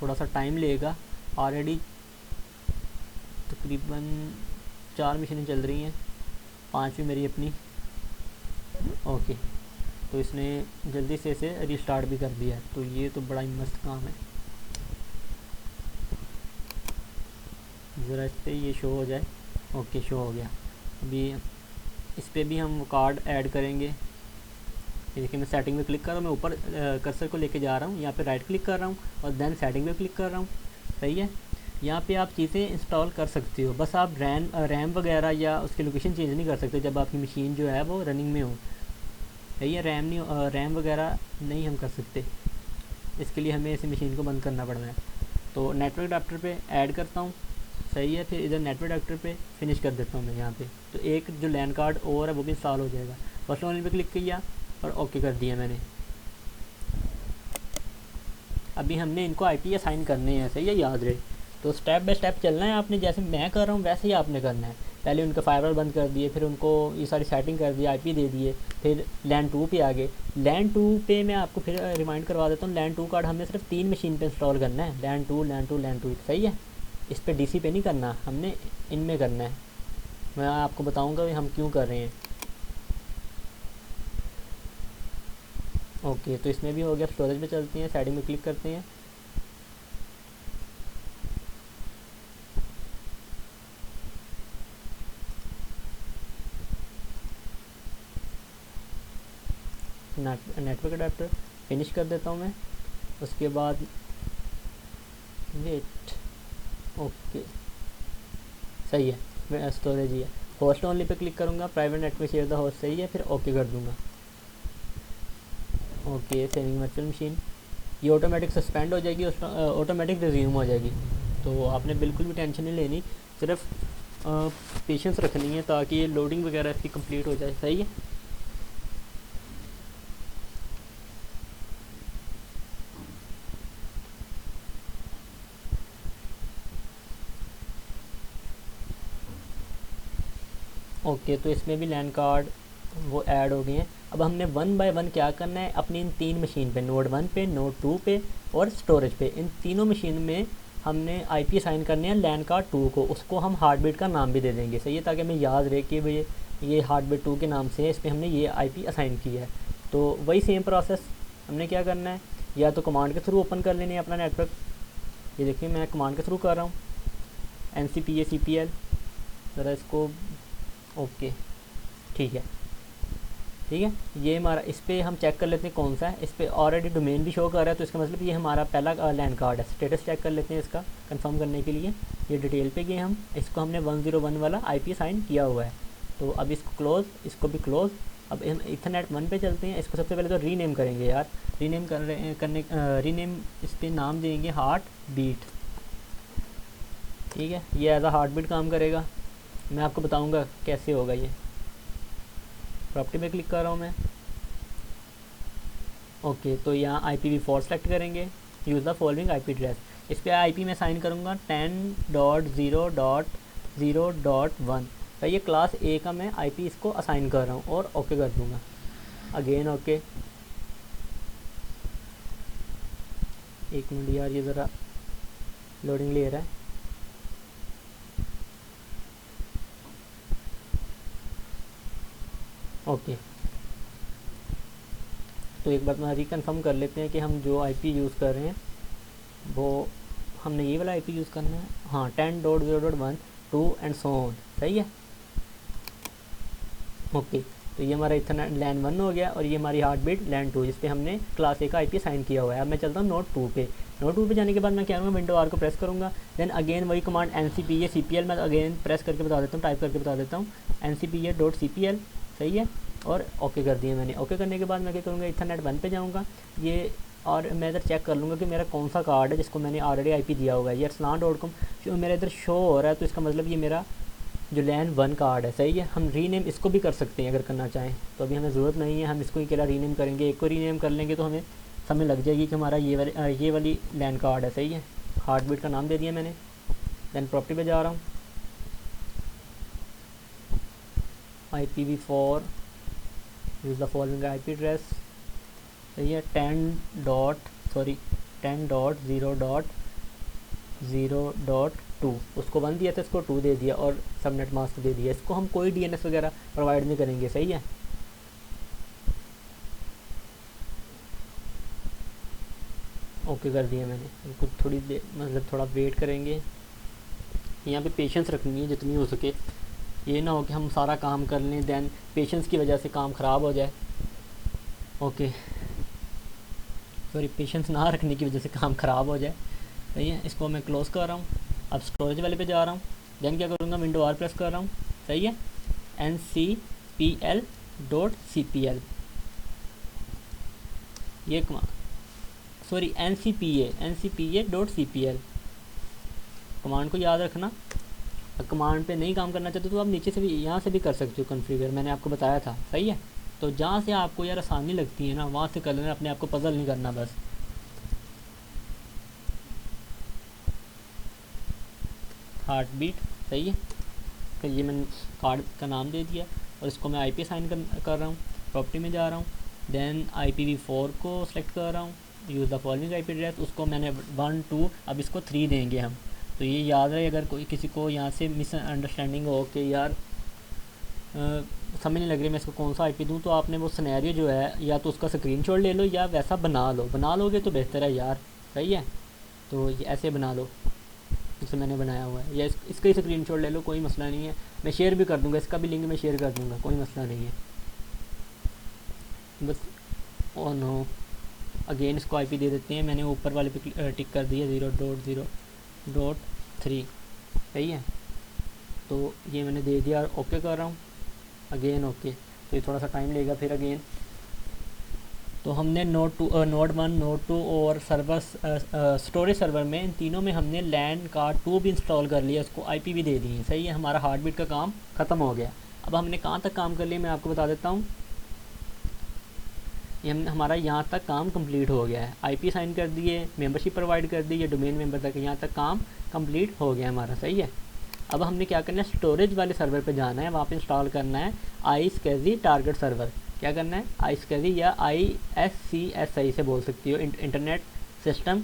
थोड़ा सा टाइम लेगा। ऑलरेडी तकरीबन 4 मशीनें चल रही हैं, 5वीं मेरी अपनी। ओके, तो इसने जल्दी से इसे रिस्टार्ट भी कर दिया है, तो ये तो बड़ा ही मस्त काम है। ज़रा इस पर ये शो हो जाए। ओके, शो हो गया। अभी इस पर भी हम कार्ड ऐड करेंगे। देखिए, मैं सेटिंग में क्लिक कर रहा हूँ, मैं ऊपर कर्सर को लेके जा रहा हूँ, यहाँ पे राइट क्लिक कर रहा हूँ और देन सेटिंग में क्लिक कर रहा हूँ, सही है। यहाँ पे आप चीज़ें इंस्टॉल कर सकते हो, बस आप रैम वगैरह या उसकी लोकेशन चेंज नहीं कर सकते जब आपकी मशीन जो है वो रनिंग में हो, सही है। रैम वगैरह नहीं हम कर सकते, इसके लिए हमें इस मशीन को बंद करना पड़ना है। तो नेटवर्क अडाप्टर पे ऐड करता हूँ, सही है। फिर इधर नेटवर्क अडाप्टर पे फिनिश कर देता हूँ मैं यहाँ पे। तो एक जो लैन कार्ड और है वो भी इंस्टॉल हो जाएगा। फर्स्ट ऑनलाइन पे क्लिक किया और ओके कर दिया मैंने। अभी हमने इनको आईपी असाइन करने हैं, सही है, याद रहे। तो स्टेप बाय स्टेप चलना है आपने, जैसे मैं कर रहा हूँ वैसे ही आपने करना है। पहले उनका फायरवॉल बंद कर दिए, फिर उनको ये सारी सेटिंग कर दी, आईपी दे दिए, फिर लैन 2 पे आ गए। लैन 2 पे मैं आपको फिर रिमाइंड करवा देता हूँ, लैन 2 कार्ड हमने सिर्फ 3 मशीन पे इंस्टॉल करना है। लैन 2 लैन 2 लैन 2, सही है। इस पर डीसी पे नहीं करना, हमने इनमें करना है। मैं आपको बताऊँगा भी हम क्यों कर रहे हैं। ओके, तो इसमें भी हो गया। स्टोरेज पे चलते हैं, सेटिंग में क्लिक करते हैं, नेटवर्क अडेप्टर फिनिश कर देता हूँ मैं। उसके बाद वेट, ओके सही है, स्टोरेज ही है, होस्ट ओनली पे क्लिक करूँगा, private network share the host सही है, फिर ओके कर दूँगा। ओके सेविंग वर्चुअल मशीन, ये ऑटोमेटिक सस्पेंड हो जाएगी, ऑटोमेटिक रिज्यूम हो जाएगी। तो आपने बिल्कुल भी टेंशन नहीं लेनी, सिर्फ पेशेंस रखनी है ताकि ये लोडिंग वगैरह इसकी कंप्लीट हो जाए। सही है। ओके तो इसमें भी लैन कार्ड वो ऐड हो गए हैं। अब हमने वन बाय वन क्या करना है, अपनी इन तीन मशीन पे, नोड 1 पे, नोड 2 पे और स्टोरेज पे, इन तीनों मशीन में हमने आईपी असाइन करने हैं लैन कार्ड 2 को। उसको हम हार्टबीट का नाम भी दे देंगे, सही है, ताकि हमें याद रहे कि भाई ये हार्टबीट 2 के नाम से है, इस पर हमने ये आईपी असाइन किया है। तो वही सेम प्रोसेस हमने क्या करना है, या तो कमांड के थ्रू ओपन कर लेने हैं अपना नेटवर्क। ये देखिए मैं कमांड के थ्रू कर रहा हूँ, NCPA/CPL, ज़रा इसको, ओके ठीक है ठीक है। ये हमारा, इस पर हम चेक कर लेते हैं कौन सा है, इस पर ऑलरेडी डोमेन भी शो कर रहा है, तो इसका मतलब ये हमारा पहला लैन कार्ड है। स्टेटस चेक कर लेते हैं इसका कंफर्म करने के लिए। ये डिटेल पे गए हम, इसको हमने 101 वाला आईपी असाइन किया हुआ है। तो अब इसको क्लोज़, इसको भी क्लोज़। अब हम इथरनेट 1 पे चलते हैं। इसको सबसे पहले तो रीनेम करेंगे यार, रीनेम रीनेम इस पर नाम देंगे हार्ट बीट, ठीक है। ये एज अ हार्ट बीट काम करेगा, मैं आपको बताऊँगा कैसे होगा ये। प्रॉपर्टी पे क्लिक कर रहा हूँ मैं। ओके तो यहाँ IPv4 सेलेक्ट करेंगे, use the following IP address. इस पर आईपी मैं साइन करूँगा 10.0.0.1। तो ये क्लास A का मैं आईपी इसको असाइन कर रहा हूँ और ओके कर दूँगा। अगेन ओके, एक मिनट यार ये ज़रा लोडिंग ले रहा है। ओके तो एक बार मैं रिकन्फर्म कर लेते हैं कि हम जो आईपी यूज़ कर रहे हैं वो हमने ये वाला आईपी यूज़ करना है। हाँ 10.0.1 2 एंड सो ऑन, सही है। ओके तो ये हमारा इथरनेट लैन 1 हो गया और ये हमारी हार्ट बीट लैन 2, जिस पे हमने क्लास A का आईपी साइन किया हुआ है। अब मैं चलता हूँ नोड 2 पे। नोड 2 पे जाने के बाद मैं क्या करूँगा, विंडो R को प्रेस करूँगा, देन अगेन वही कमांड NCPA/CPL मैं अगेन प्रेस करके बता देता हूँ, टाइप करके बता देता हूँ NCPA.CPL, सही है। और ओके कर दिया मैंने। ओके करने के बाद मैं क्या करूँगा, इथरनेट 1 पे जाऊँगा ये, और मैं इधर चेक कर लूँगा कि मेरा कौन सा कार्ड है जिसको मैंने ऑलरेडी आईपी दिया हुआ है। ये Arslan.com मेरा इधर शो हो रहा है, तो इसका मतलब ये मेरा जो लैन 1 कार्ड है, सही है। हम रीनेम इसको भी कर सकते हैं अगर करना चाहें, तो अभी हमें ज़रूरत नहीं है, हम इसको ही अकेला रीनेम करेंगे। एक को रीनेम कर लेंगे तो हमें समझ लग जाएगी कि हमारा ये वाली लैन कार्ड है, सही है। हार्टबीट का नाम दे दिया मैंने, दैन प्रॉपर्टी पे जा रहा हूँ, IPv4 use the following IP address, सही है। 10.0.0.2 उसको 1 दिया था, इसको 2 दे दिया और सबनेट मास्क दे दिया। इसको हम कोई DNS वगैरह प्रोवाइड नहीं करेंगे, सही है। ओके कर दिया मैंने। इनको थोड़ी देर मतलब थोड़ा वेट करेंगे, यहाँ पे पेशेंस रखनी है जितनी हो सके। ये ना हो कि हम सारा काम कर लें दैन पेशेंस की वजह से काम ख़राब हो जाए। ओके सॉरी, पेशेंस ना रखने की वजह से काम ख़राब हो जाए, सही है। इसको मैं क्लोज़ कर रहा हूँ। अब स्टोरेज वाले पे जा रहा हूँ, दैन क्या करूँगा, विंडो R प्रेस कर रहा हूँ, सही है। NCPL.CPL ये सॉरी NCPA.CPL कमांड को याद रखना। कमांड पे नहीं काम करना चाहते तो आप नीचे से भी, यहाँ से भी कर सकते हो कॉन्फ़िगर, मैंने आपको बताया था, सही है। तो जहाँ से आपको यार आसानी लगती है ना वहाँ से कर लेना, अपने आप को पजल नहीं करना बस। हार्ट बीट, सही है। फिर ये मैंने कार्ड का नाम दे दिया और इसको मैं आईपी साइन कर रहा हूँ। प्रॉपर्टी में जा रहा हूँ, देन IPv4 को सिलेक्ट कर रहा हूँ, use the following IP address, उसको मैंने 1 2, अब इसको 3 देंगे हम। तो ये याद रहे, अगर कोई किसी को यहाँ से मिसअंडरस्टैंडिंग हो कि यार समझ नहीं लग रही मैं इसको कौन सा आईपी दूँ, तो आपने वो सिनेरियो जो है या तो उसका स्क्रीनशॉट ले लो या वैसा बना लो, बना लोगे तो बेहतर है यार, सही है। तो ये ऐसे बना लो जैसे मैंने बनाया हुआ है, या इसका ही स्क्रीनशॉट ले लो, कोई मसला नहीं है। मैं शेयर भी कर दूँगा, इसका भी लिंक मैं शेयर कर दूँगा, कोई मसला नहीं है। बस ओ नो, अगेन इसको आईपी दे देते हैं। मैंने ऊपर वाले पे टिक कर दिया 0.0.3, सही है। तो ये मैंने दे दिया, ओके कर रहा हूँ, अगेन ओके। तो ये थोड़ा सा टाइम लेगा फिर अगेन। तो हमने नोड 1, नोड 2 और सर्वर स्टोरेज सर्वर में, इन तीनों में हमने लैन कार्ड 2 भी इंस्टॉल कर लिया, उसको आईपी भी दे दी है, सही है। हमारा हार्ट बीट का काम ख़त्म हो गया। अब हमने कहाँ तक काम कर लिया मैं आपको बता देता हूँ। ये हमारा यहाँ तक काम कंप्लीट हो गया है। आईपी साइन कर दिए, मेंबरशिप प्रोवाइड कर दी है, डोमेन मेंबर तक, यहाँ तक काम कंप्लीट हो गया हमारा, सही है। अब हमने क्या करना है, स्टोरेज वाले सर्वर पे जाना है, वहाँ पे इंस्टॉल करना है iSCSI टारगेट सर्वर। क्या करना है, iSCSI या ISCSI से बोल सकती हो, internet system,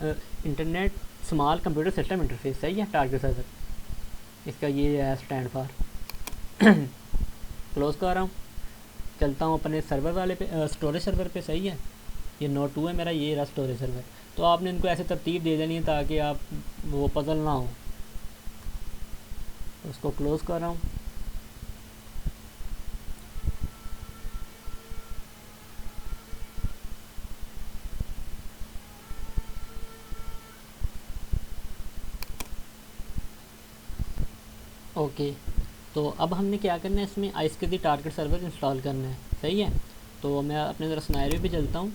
internet small computer system interface, सही है, टारगेट सर्वर इसका ये है स्टैंड फॉर। क्लोज कर रहा हूँ, चलता हूँ अपने सर्वर वाले पे, स्टोरेज सर्वर पे, सही है। ये नोड 2 है मेरा, ये रहा स्टोरेज सर्वर। तो आपने इनको ऐसे तरतीब दे देनी है ताकि आप वो पजल ना हो। तो उसको क्लोज कर रहा हूँ। ओके, तो अब हमने क्या करना है, इसमें iSCSI टारगेट सर्वर इंस्टॉल करना है, सही है। तो मैं अपने ज़रा स्नायरी पे चलता हूँ।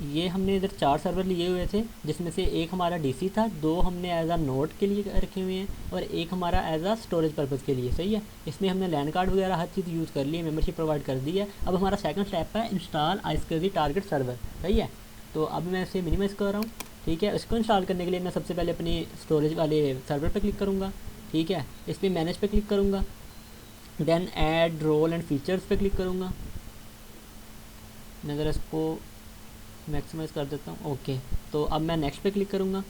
ये हमने इधर 4 सर्वर लिए हुए थे, जिसमें से एक हमारा डीसी था, 2 हमने एज आ नोड के लिए रखे हुए हैं और एक हमारा एज आ स्टोरेज पर्पज़ के लिए, सही है। इसमें हमने लैंड कार्ड वगैरह हर चीज़ यूज़ कर ली है, मेंबरशिप प्रोवाइड कर दी है। अब हमारा सेकंड स्टेप है इंस्टॉल iSCSI टारगेट सर्वर, सही है। तो अब मैं इसे मिनिमाइज़ कर रहा हूँ, ठीक है। इसको इंस्टॉल करने के लिए मैं सबसे पहले अपनी स्टोरेज वाले सर्वर पर क्लिक करूँगा, ठीक है। इस पर मैनेज पे क्लिक करूँगा, then add role and features पे क्लिक करूँगा। मैं ज़रा इसको मैक्सिमाइज़ कर देता हूँ, ओके। तो अब मैं नेक्स्ट पे क्लिक करूँगा,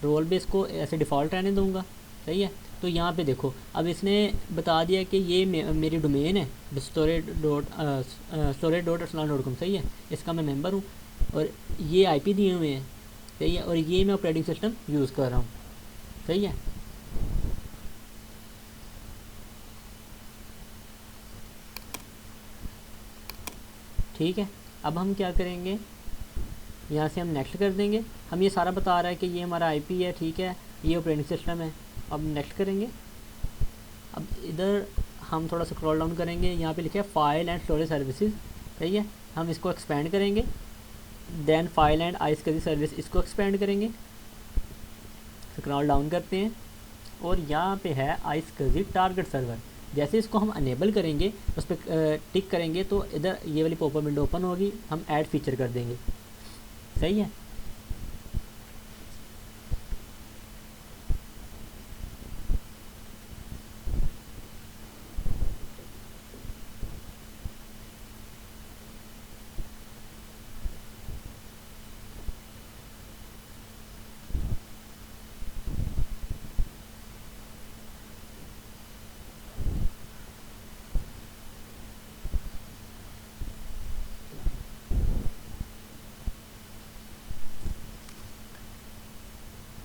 रोल भी इसको ऐसे डिफ़ॉल्ट रहने दूँगा, सही है। तो यहाँ पे देखो, अब इसने बता दिया कि ये मेरी डोमेन है storage.arsenal.com, सही है। इसका मैं मेंबर हूँ और ये आईपी दिए हुए हैं, सही है। और ये मैं ऑपरेटिंग सिस्टम यूज़ कर रहा हूँ, सही है। ठीक है, अब हम क्या करेंगे, यहाँ से हम नेक्स्ट कर देंगे। हम ये सारा बता रहा है कि ये हमारा आईपी है, ठीक है, ये ऑपरेटिंग सिस्टम है। अब नेक्स्ट करेंगे। अब इधर हम थोड़ा सा स्क्रॉल डाउन करेंगे, यहाँ पे लिखा है फाइल एंड स्टोरेज सर्विसेज, सही है। हम इसको एक्सपेंड करेंगे, then file and iSCSI service, इसको एक्सपेंड करेंगे। स्क्रॉल डाउन करते हैं और यहाँ पे है iSCSI टारगेट सर्वर। जैसे इसको हम अनेबल करेंगे, उस पर टिक करेंगे तो इधर ये वाली पॉपअप विंडो ओपन होगी, हम ऐड फीचर कर देंगे, सही है।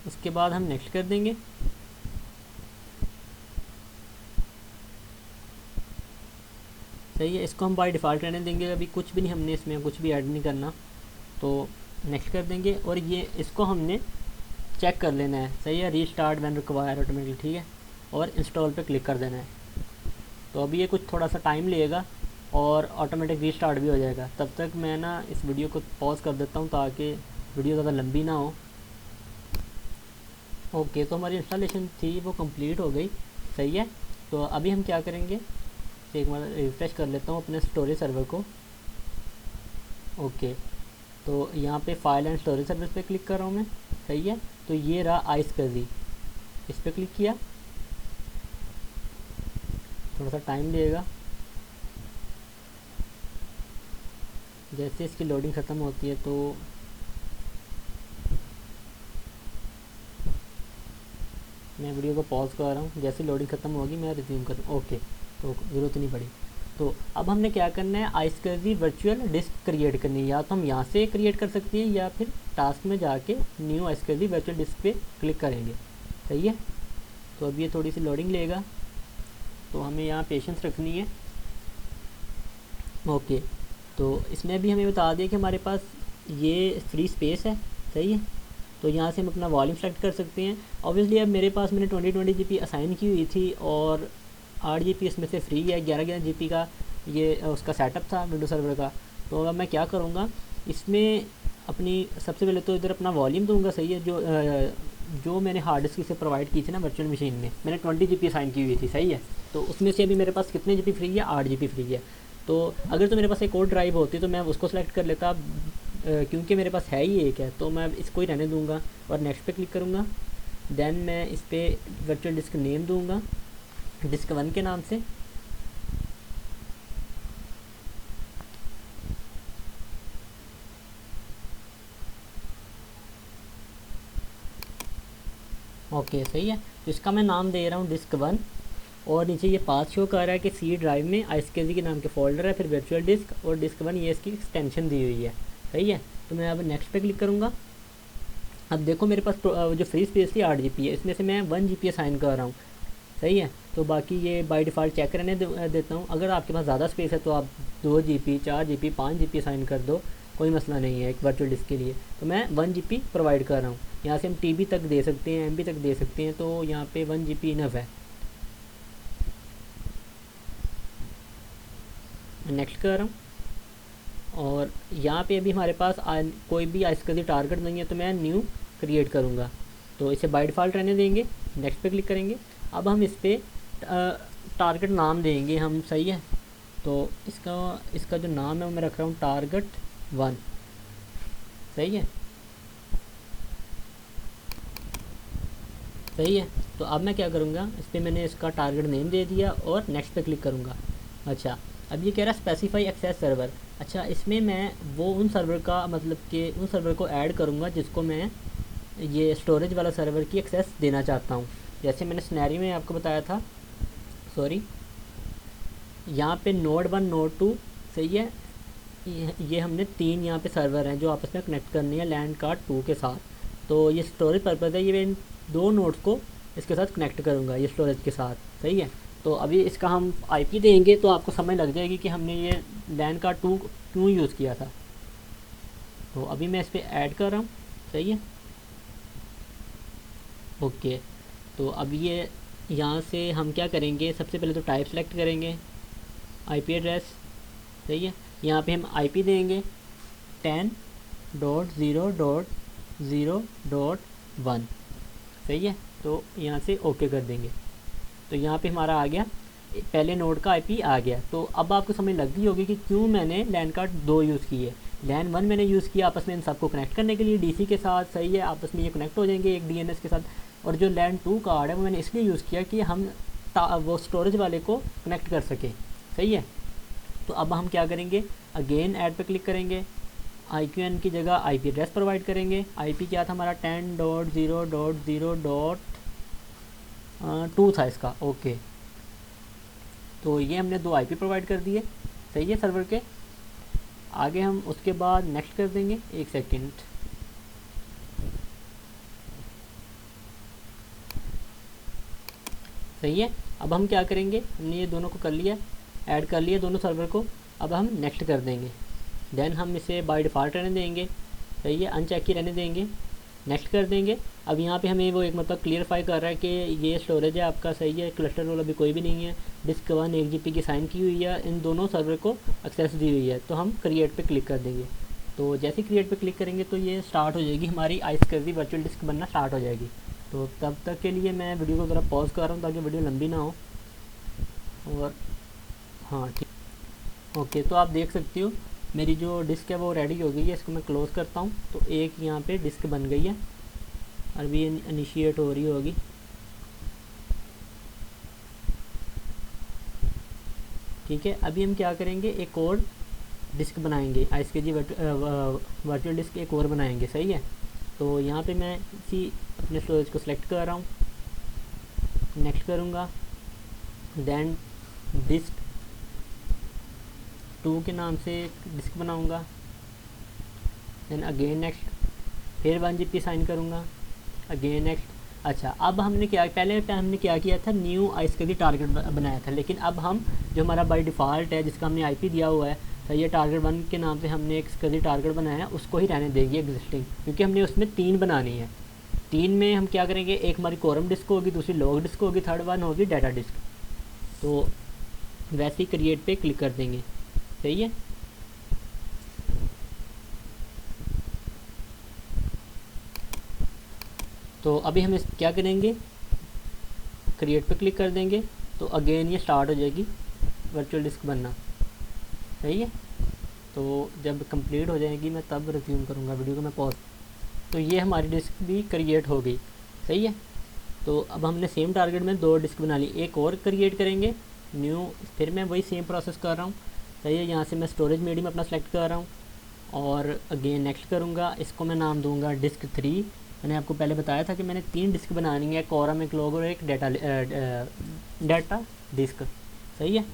उसके बाद हम नेक्स्ट कर देंगे। सही है, इसको हम बाय डिफ़ॉल्ट रहने देंगे, अभी कुछ भी नहीं, हमने इसमें कुछ भी ऐड नहीं करना। तो नेक्स्ट कर देंगे और ये इसको हमने चेक कर लेना है, सही है। रीस्टार्ट व्हेन रिक्वायर ऑटोमेटिकली, ठीक है, और इंस्टॉल पे क्लिक कर देना है। तो अभी ये कुछ थोड़ा सा टाइम लेगा और ऑटोमेटिक रीस्टार्ट भी हो जाएगा। तब तक मैं ना इस वीडियो को पॉज कर देता हूँ ताकि वीडियो ज़्यादा लंबी ना हो। ओके, तो हमारी इंस्टॉलेशन थी वो कंप्लीट हो गई, सही है। तो अभी हम क्या करेंगे, एक बार रिफ्रेश कर लेता हूँ अपने स्टोरेज सर्वर को। ओके, तो यहाँ पे फाइल एंड स्टोरेज सर्विस पे क्लिक कर रहा हूँ मैं, सही है। तो ये रहा iSCSI, इस पर क्लिक किया, थोड़ा सा टाइम लगेगा। जैसे इसकी लोडिंग ख़त्म होती है तो मैं वीडियो को पॉज कर रहा हूँ, जैसे लोडिंग ख़त्म होगी मैं रिज्यूम कर, ओके। तो ज़रूरत नहीं पड़ी। तो अब हमने क्या करना है, iSCSI वर्चुअल डिस्क क्रिएट करनी है। या तो हम यहाँ से क्रिएट कर सकते हैं या फिर टास्क में जाके न्यू iSCSI वर्चुअल डिस्क पे क्लिक करेंगे, सही है। तो अब ये थोड़ी सी लोडिंग लेगा, तो हमें यहाँ पेशेंस रखनी है, ओके। तो इसने भी हमें बता दिया कि हमारे पास ये फ्री स्पेस है, सही है। तो यहाँ से हम अपना वॉल्यूम सेलेक्ट कर सकते हैं। ऑब्वियसली अब मेरे पास मैंने 20 GB असाइन की हुई थी और 8 GB इसमें से फ्री है, 11 GB का ये उसका सेटअप था विंडो सर्वर का। तो अब मैं क्या करूँगा, इसमें अपनी सबसे पहले तो इधर अपना वॉल्यूम दूंगा, सही है। जो मैंने हार्ड डिस्क से प्रोवाइड की थी ना वर्चुअल मशीन में, मैंने 20 GB असाइन की हुई थी, सही है। तो उसमें से अभी मेरे पास कितने GB फ्री है, 8 GB फ्री है। तो अगर तो मेरे पास एक और ड्राइव होती तो मैं उसको सेलेक्ट कर लेता, क्योंकि मेरे पास है ही एक है तो मैं इसको ही रहने दूंगा और नेक्स्ट पे क्लिक करूँगा। देन मैं इस पर वर्चुअल डिस्क नेम दूंगा डिस्क 1 के नाम से। ओके, सही है। तो इसका मैं नाम दे रहा हूँ डिस्क 1 और नीचे ये पाथ शो कर रहा है कि सी ड्राइव में आईएसकेजी के नाम के फोल्डर है, फिर वर्चुअल डिस्क और डिस्क 1 ये इसकी एक्सटेंशन दी हुई है, सही है। तो मैं अब नेक्स्ट पे क्लिक करूँगा। अब देखो मेरे पास जो फ्री स्पेस थी 8 GB है, इसमें से मैं 1 GB असाइन कर रहा हूँ, सही है। तो बाकी ये बाय डिफ़ॉल्ट चेक रहने देता हूँ। अगर आपके पास ज़्यादा स्पेस है तो आप 2 GB 4 GB 5 GB असाइन कर दो, कोई मसला नहीं है एक वर्चुअल डिस्क के लिए। तो मैं 1 GB प्रोवाइड कर रहा हूँ। यहाँ से हम TB तक दे सकते हैं, MB तक दे सकते हैं, तो यहाँ पे 1 GB इनफ है। नेक्स्ट कर रहा हूँ और यहाँ पे अभी हमारे पास कोई भी आईएसकेजी टारगेट नहीं है, तो मैं न्यू क्रिएट करूँगा। तो इसे बाय डिफ़ॉल्ट रहने देंगे, नेक्स्ट पे क्लिक करेंगे। अब हम इस पर टारगेट नाम देंगे हम, सही है। तो इसका जो नाम है वो मैं रख रहा हूँ टारगेट 1, सही है, सही है। तो अब मैं क्या करूँगा, इस पर मैंने इसका टारगेट नेम दे दिया और नेक्स्ट पे क्लिक करूँगा। अच्छा, अब ये कह रहा है स्पेसिफाई एक्सेस सर्वर। अच्छा, इसमें मैं वो उन सर्वर का मतलब कि उन सर्वर को ऐड करूँगा जिसको मैं ये स्टोरेज वाला सर्वर की एक्सेस देना चाहता हूँ। जैसे मैंने सिनेरियो में आपको बताया था, सॉरी, यहाँ पे नोड 1 नोड 2, सही है। ये हमने 3 यहाँ पे सर्वर हैं जो आपस में कनेक्ट करनी है लैंड कार्ड 2 के साथ। तो ये स्टोरेज पर्पज़ है, ये इन 2 नोड्स को इसके साथ कनेक्ट करूँगा ये स्टोरेज के साथ, सही है। तो अभी इसका हम IP देंगे तो आपको समझ लग जाएगी कि हमने ये लैंड कार्ड 2 क्यों यूज़ किया था। तो अभी मैं इस पर ऐड कर रहा हूँ, सही है। ओके, तो अब ये यहाँ से हम क्या करेंगे, सबसे पहले तो टाइप सेलेक्ट करेंगे, IP एड्रेस, सही है। यहाँ पे हम IP देंगे 10.0.0.1, सही है। तो यहाँ से ओके कर देंगे। तो यहाँ पे हमारा आ गया, पहले नोड का IP आ गया। तो अब आपको समझ लग गई होगी कि क्यों मैंने लैन कार्ड 2 यूज़ किए। लैन 1 मैंने यूज़ किया आपस में इन सबको कनेक्ट करने के लिए DC के साथ, सही है, आपस में ये कनेक्ट हो जाएंगे एक DNS के साथ। और जो लैन 2 कार्ड है वो मैंने इसलिए यूज़ किया कि हम वो स्टोरेज वाले को कनेक्ट कर सकें, सही है। तो अब हम क्या करेंगे, अगेन ऐड पे क्लिक करेंगे, IQN की जगह IP एड्रेस प्रोवाइड करेंगे। IP क्या था हमारा 10.0.0.2 था इसका, ओके। तो ये हमने 2 IP प्रोवाइड कर दिए, सही है, सर्वर के। आगे हम उसके बाद नेक्स्ट कर देंगे, एक सेकेंड। सही है। अब हम क्या करेंगे, हमने ये दोनों को कर लिया, ऐड कर लिया दोनों सर्वर को। अब हम नेक्स्ट कर देंगे। देन हम इसे बाय डिफ़ॉल्ट रहने देंगे, सही है, अनचेक ही रहने देंगे, नेक्स्ट कर देंगे। अब यहाँ पे हमें वो एक मतलब क्लियरफाई कर रहा है कि ये स्टोरेज है आपका, सही है, क्लस्टर रोल अभी कोई भी नहीं है, डिस्क 1 1 GB की साइन की हुई है, इन दोनों सर्वर को एक्सेस दी हुई है। तो हम क्रिएट पे क्लिक कर देंगे। तो जैसे क्रिएट पे क्लिक करेंगे तो ये स्टार्ट हो जाएगी, हमारी आईएसकेजी वर्चुअल डिस्क बनना स्टार्ट हो जाएगी। तो तब तक के लिए मैं वीडियो को ज़रा पॉज कर रहा हूँ ताकि वीडियो लंबी ना हो। और हाँ, ठीक, ओके। तो आप देख सकते हो मेरी जो डिस्क है वो रेडी हो गई है। इसको मैं क्लोज़ करता हूँ तो एक यहाँ पे डिस्क बन गई है, अभी इनिशिएट हो रही होगी। ठीक है, अभी हम क्या करेंगे, एक और डिस्क बनाएंगे, आईएसकेजी वर्चुअल डिस्क एक और बनाएंगे, सही है। तो यहाँ पे मैं इसी अपने स्टोरेज को सिलेक्ट कर रहा हूँ, नेक्स्ट करूँगा, देन डिस्क 2 के नाम से डिस्क बनाऊँगा, देन अगेन नेक्स्ट, फिर 1 GB साइन करूँगा, अगेन नेक्स्ट। अच्छा, अब हमने क्या, पहले हमने क्या किया था, न्यू आईएसकेजी टारगेट बनाया था। लेकिन अब हम जो हमारा बाय डिफ़ॉल्ट है जिसका हमने IP दिया हुआ है सही है, टारगेट 1 के नाम से हमने एक SCSI टारगेट बनाया है, उसको ही रहने देगी एग्जिस्टिंग, क्योंकि हमने उसमें 3 बनानी है। 3 में हम क्या करेंगे, एक हमारी कोरम डिस्क होगी, दूसरी लॉग डिस्क होगी, थर्ड वन होगी डाटा डिस्क। तो वैसे ही क्रिएट पे क्लिक कर देंगे। सही है, तो अभी हम इस क्या करेंगे, क्रिएट पे क्लिक कर देंगे, तो अगेन ये स्टार्ट हो जाएगी वर्चुअल डिस्क बनना। सही है, तो जब कंप्लीट हो जाएगी मैं तब रिज्यूम करूँगा वीडियो को, मैं पॉज। तो ये हमारी डिस्क भी क्रिएट हो गई। सही है, तो अब हमने सेम टारगेट में 2 डिस्क बना ली, एक और क्रिएट करेंगे न्यू, फिर मैं वही सेम प्रोसेस कर रहा हूँ। सही है, यहाँ से मैं स्टोरेज मीडियम अपना सेलेक्ट कर रहा हूँ और अगेन नेक्स्ट करूँगा। इसको मैं नाम दूँगा डिस्क 3। मैंने आपको पहले बताया था कि मैंने 3 डिस्क बनानी है, कोरम, एक लॉग और एक डाटा डिस्क। सही है,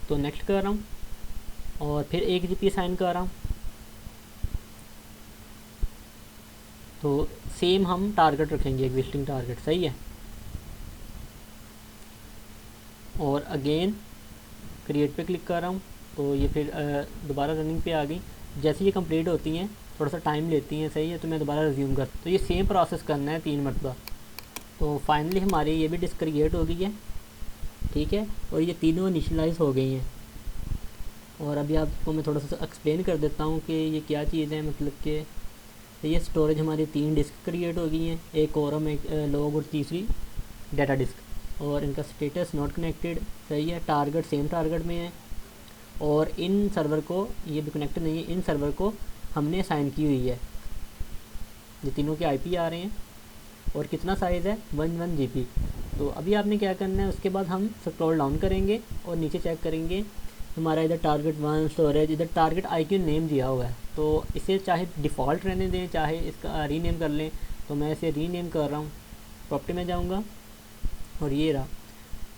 तो नेक्स्ट कर रहा हूँ और फिर एक जीपी असाइन कर रहा हूँ। तो सेम हम टारगेट रखेंगे, एग्जिस्टिंग टारगेट। सही है, और अगेन क्रिएट पे क्लिक कर रहा हूँ, तो ये फिर दोबारा रनिंग पे आ गई। जैसे ये कंप्लीट होती हैं थोड़ा सा टाइम लेती हैं। सही है, तो मैं दोबारा रिज्यूम कर, तो ये सेम प्रोसेस करना है 3 मरतबा। तो फाइनली हमारी ये भी डिस्क क्रिएट हो गई है। ठीक है, और ये तीनों इनिशियलाइज हो गई हैं। और अभी आपको मैं थोड़ा सा एक्सप्लेन कर देता हूँ कि ये क्या चीज़ है। मतलब कि ये स्टोरेज हमारी 3 डिस्क क्रिएट हो गई हैं, एक कोरम, एक लॉग और तीसरी डाटा डिस्क। और इनका स्टेटस नॉट कनेक्टेड। सही है, टारगेट सेम टारगेट में है, और इन सर्वर को, ये भी कनेक्टेड नहीं है, इन सर्वर को हमने असाइन की हुई है। ये तीनों के आईपी आ रहे हैं और कितना साइज़ है 1 GB। तो अभी आपने क्या करना है, उसके बाद हम स्क्रॉल डाउन करेंगे और नीचे चेक करेंगे हमारा इधर टारगेट 1 स्टोरेज, इधर टारगेट IQ नेम दिया हुआ है। तो इसे चाहे डिफ़ॉल्ट रहने दें, चाहे इसका रीनेम कर लें। तो मैं इसे रीनेम कर रहा हूँ, प्रॉपर्टी में जाऊँगा और ये रहा।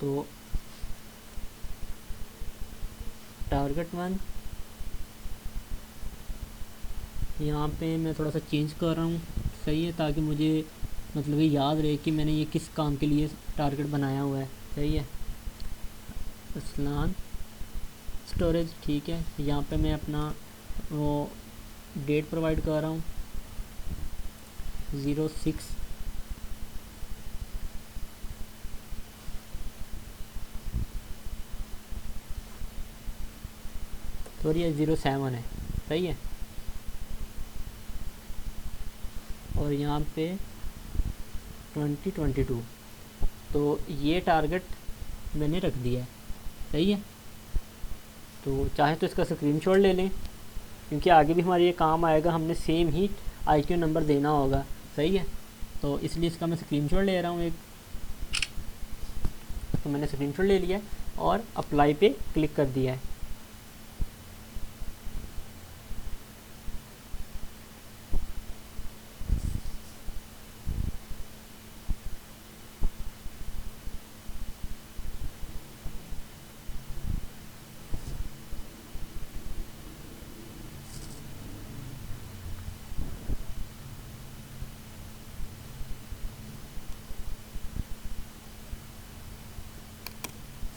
तो टारगेट 1 यहाँ पे मैं थोड़ा सा चेंज कर रहा हूँ। सही है, ताकि मुझे मतलब ये याद रहे कि मैंने ये किस काम के लिए टारगेट बनाया हुआ है। सही है, असलान स्टोरेज। ठीक है, यहाँ पे मैं अपना वो डेट प्रोवाइड कर रहा हूँ 06, सॉरी ये 07 है। सही है, और यहाँ पे 2022। तो ये टारगेट मैंने रख दिया है। सही है, तो चाहे तो इसका स्क्रीनशॉट ले लें, क्योंकि आगे भी हमारे ये काम आएगा, हमने सेम ही IQ नंबर देना होगा। सही है, तो इसलिए इसका मैं स्क्रीनशॉट ले रहा हूँ एक। तो मैंने स्क्रीनशॉट ले लिया और अप्लाई पे क्लिक कर दिया है।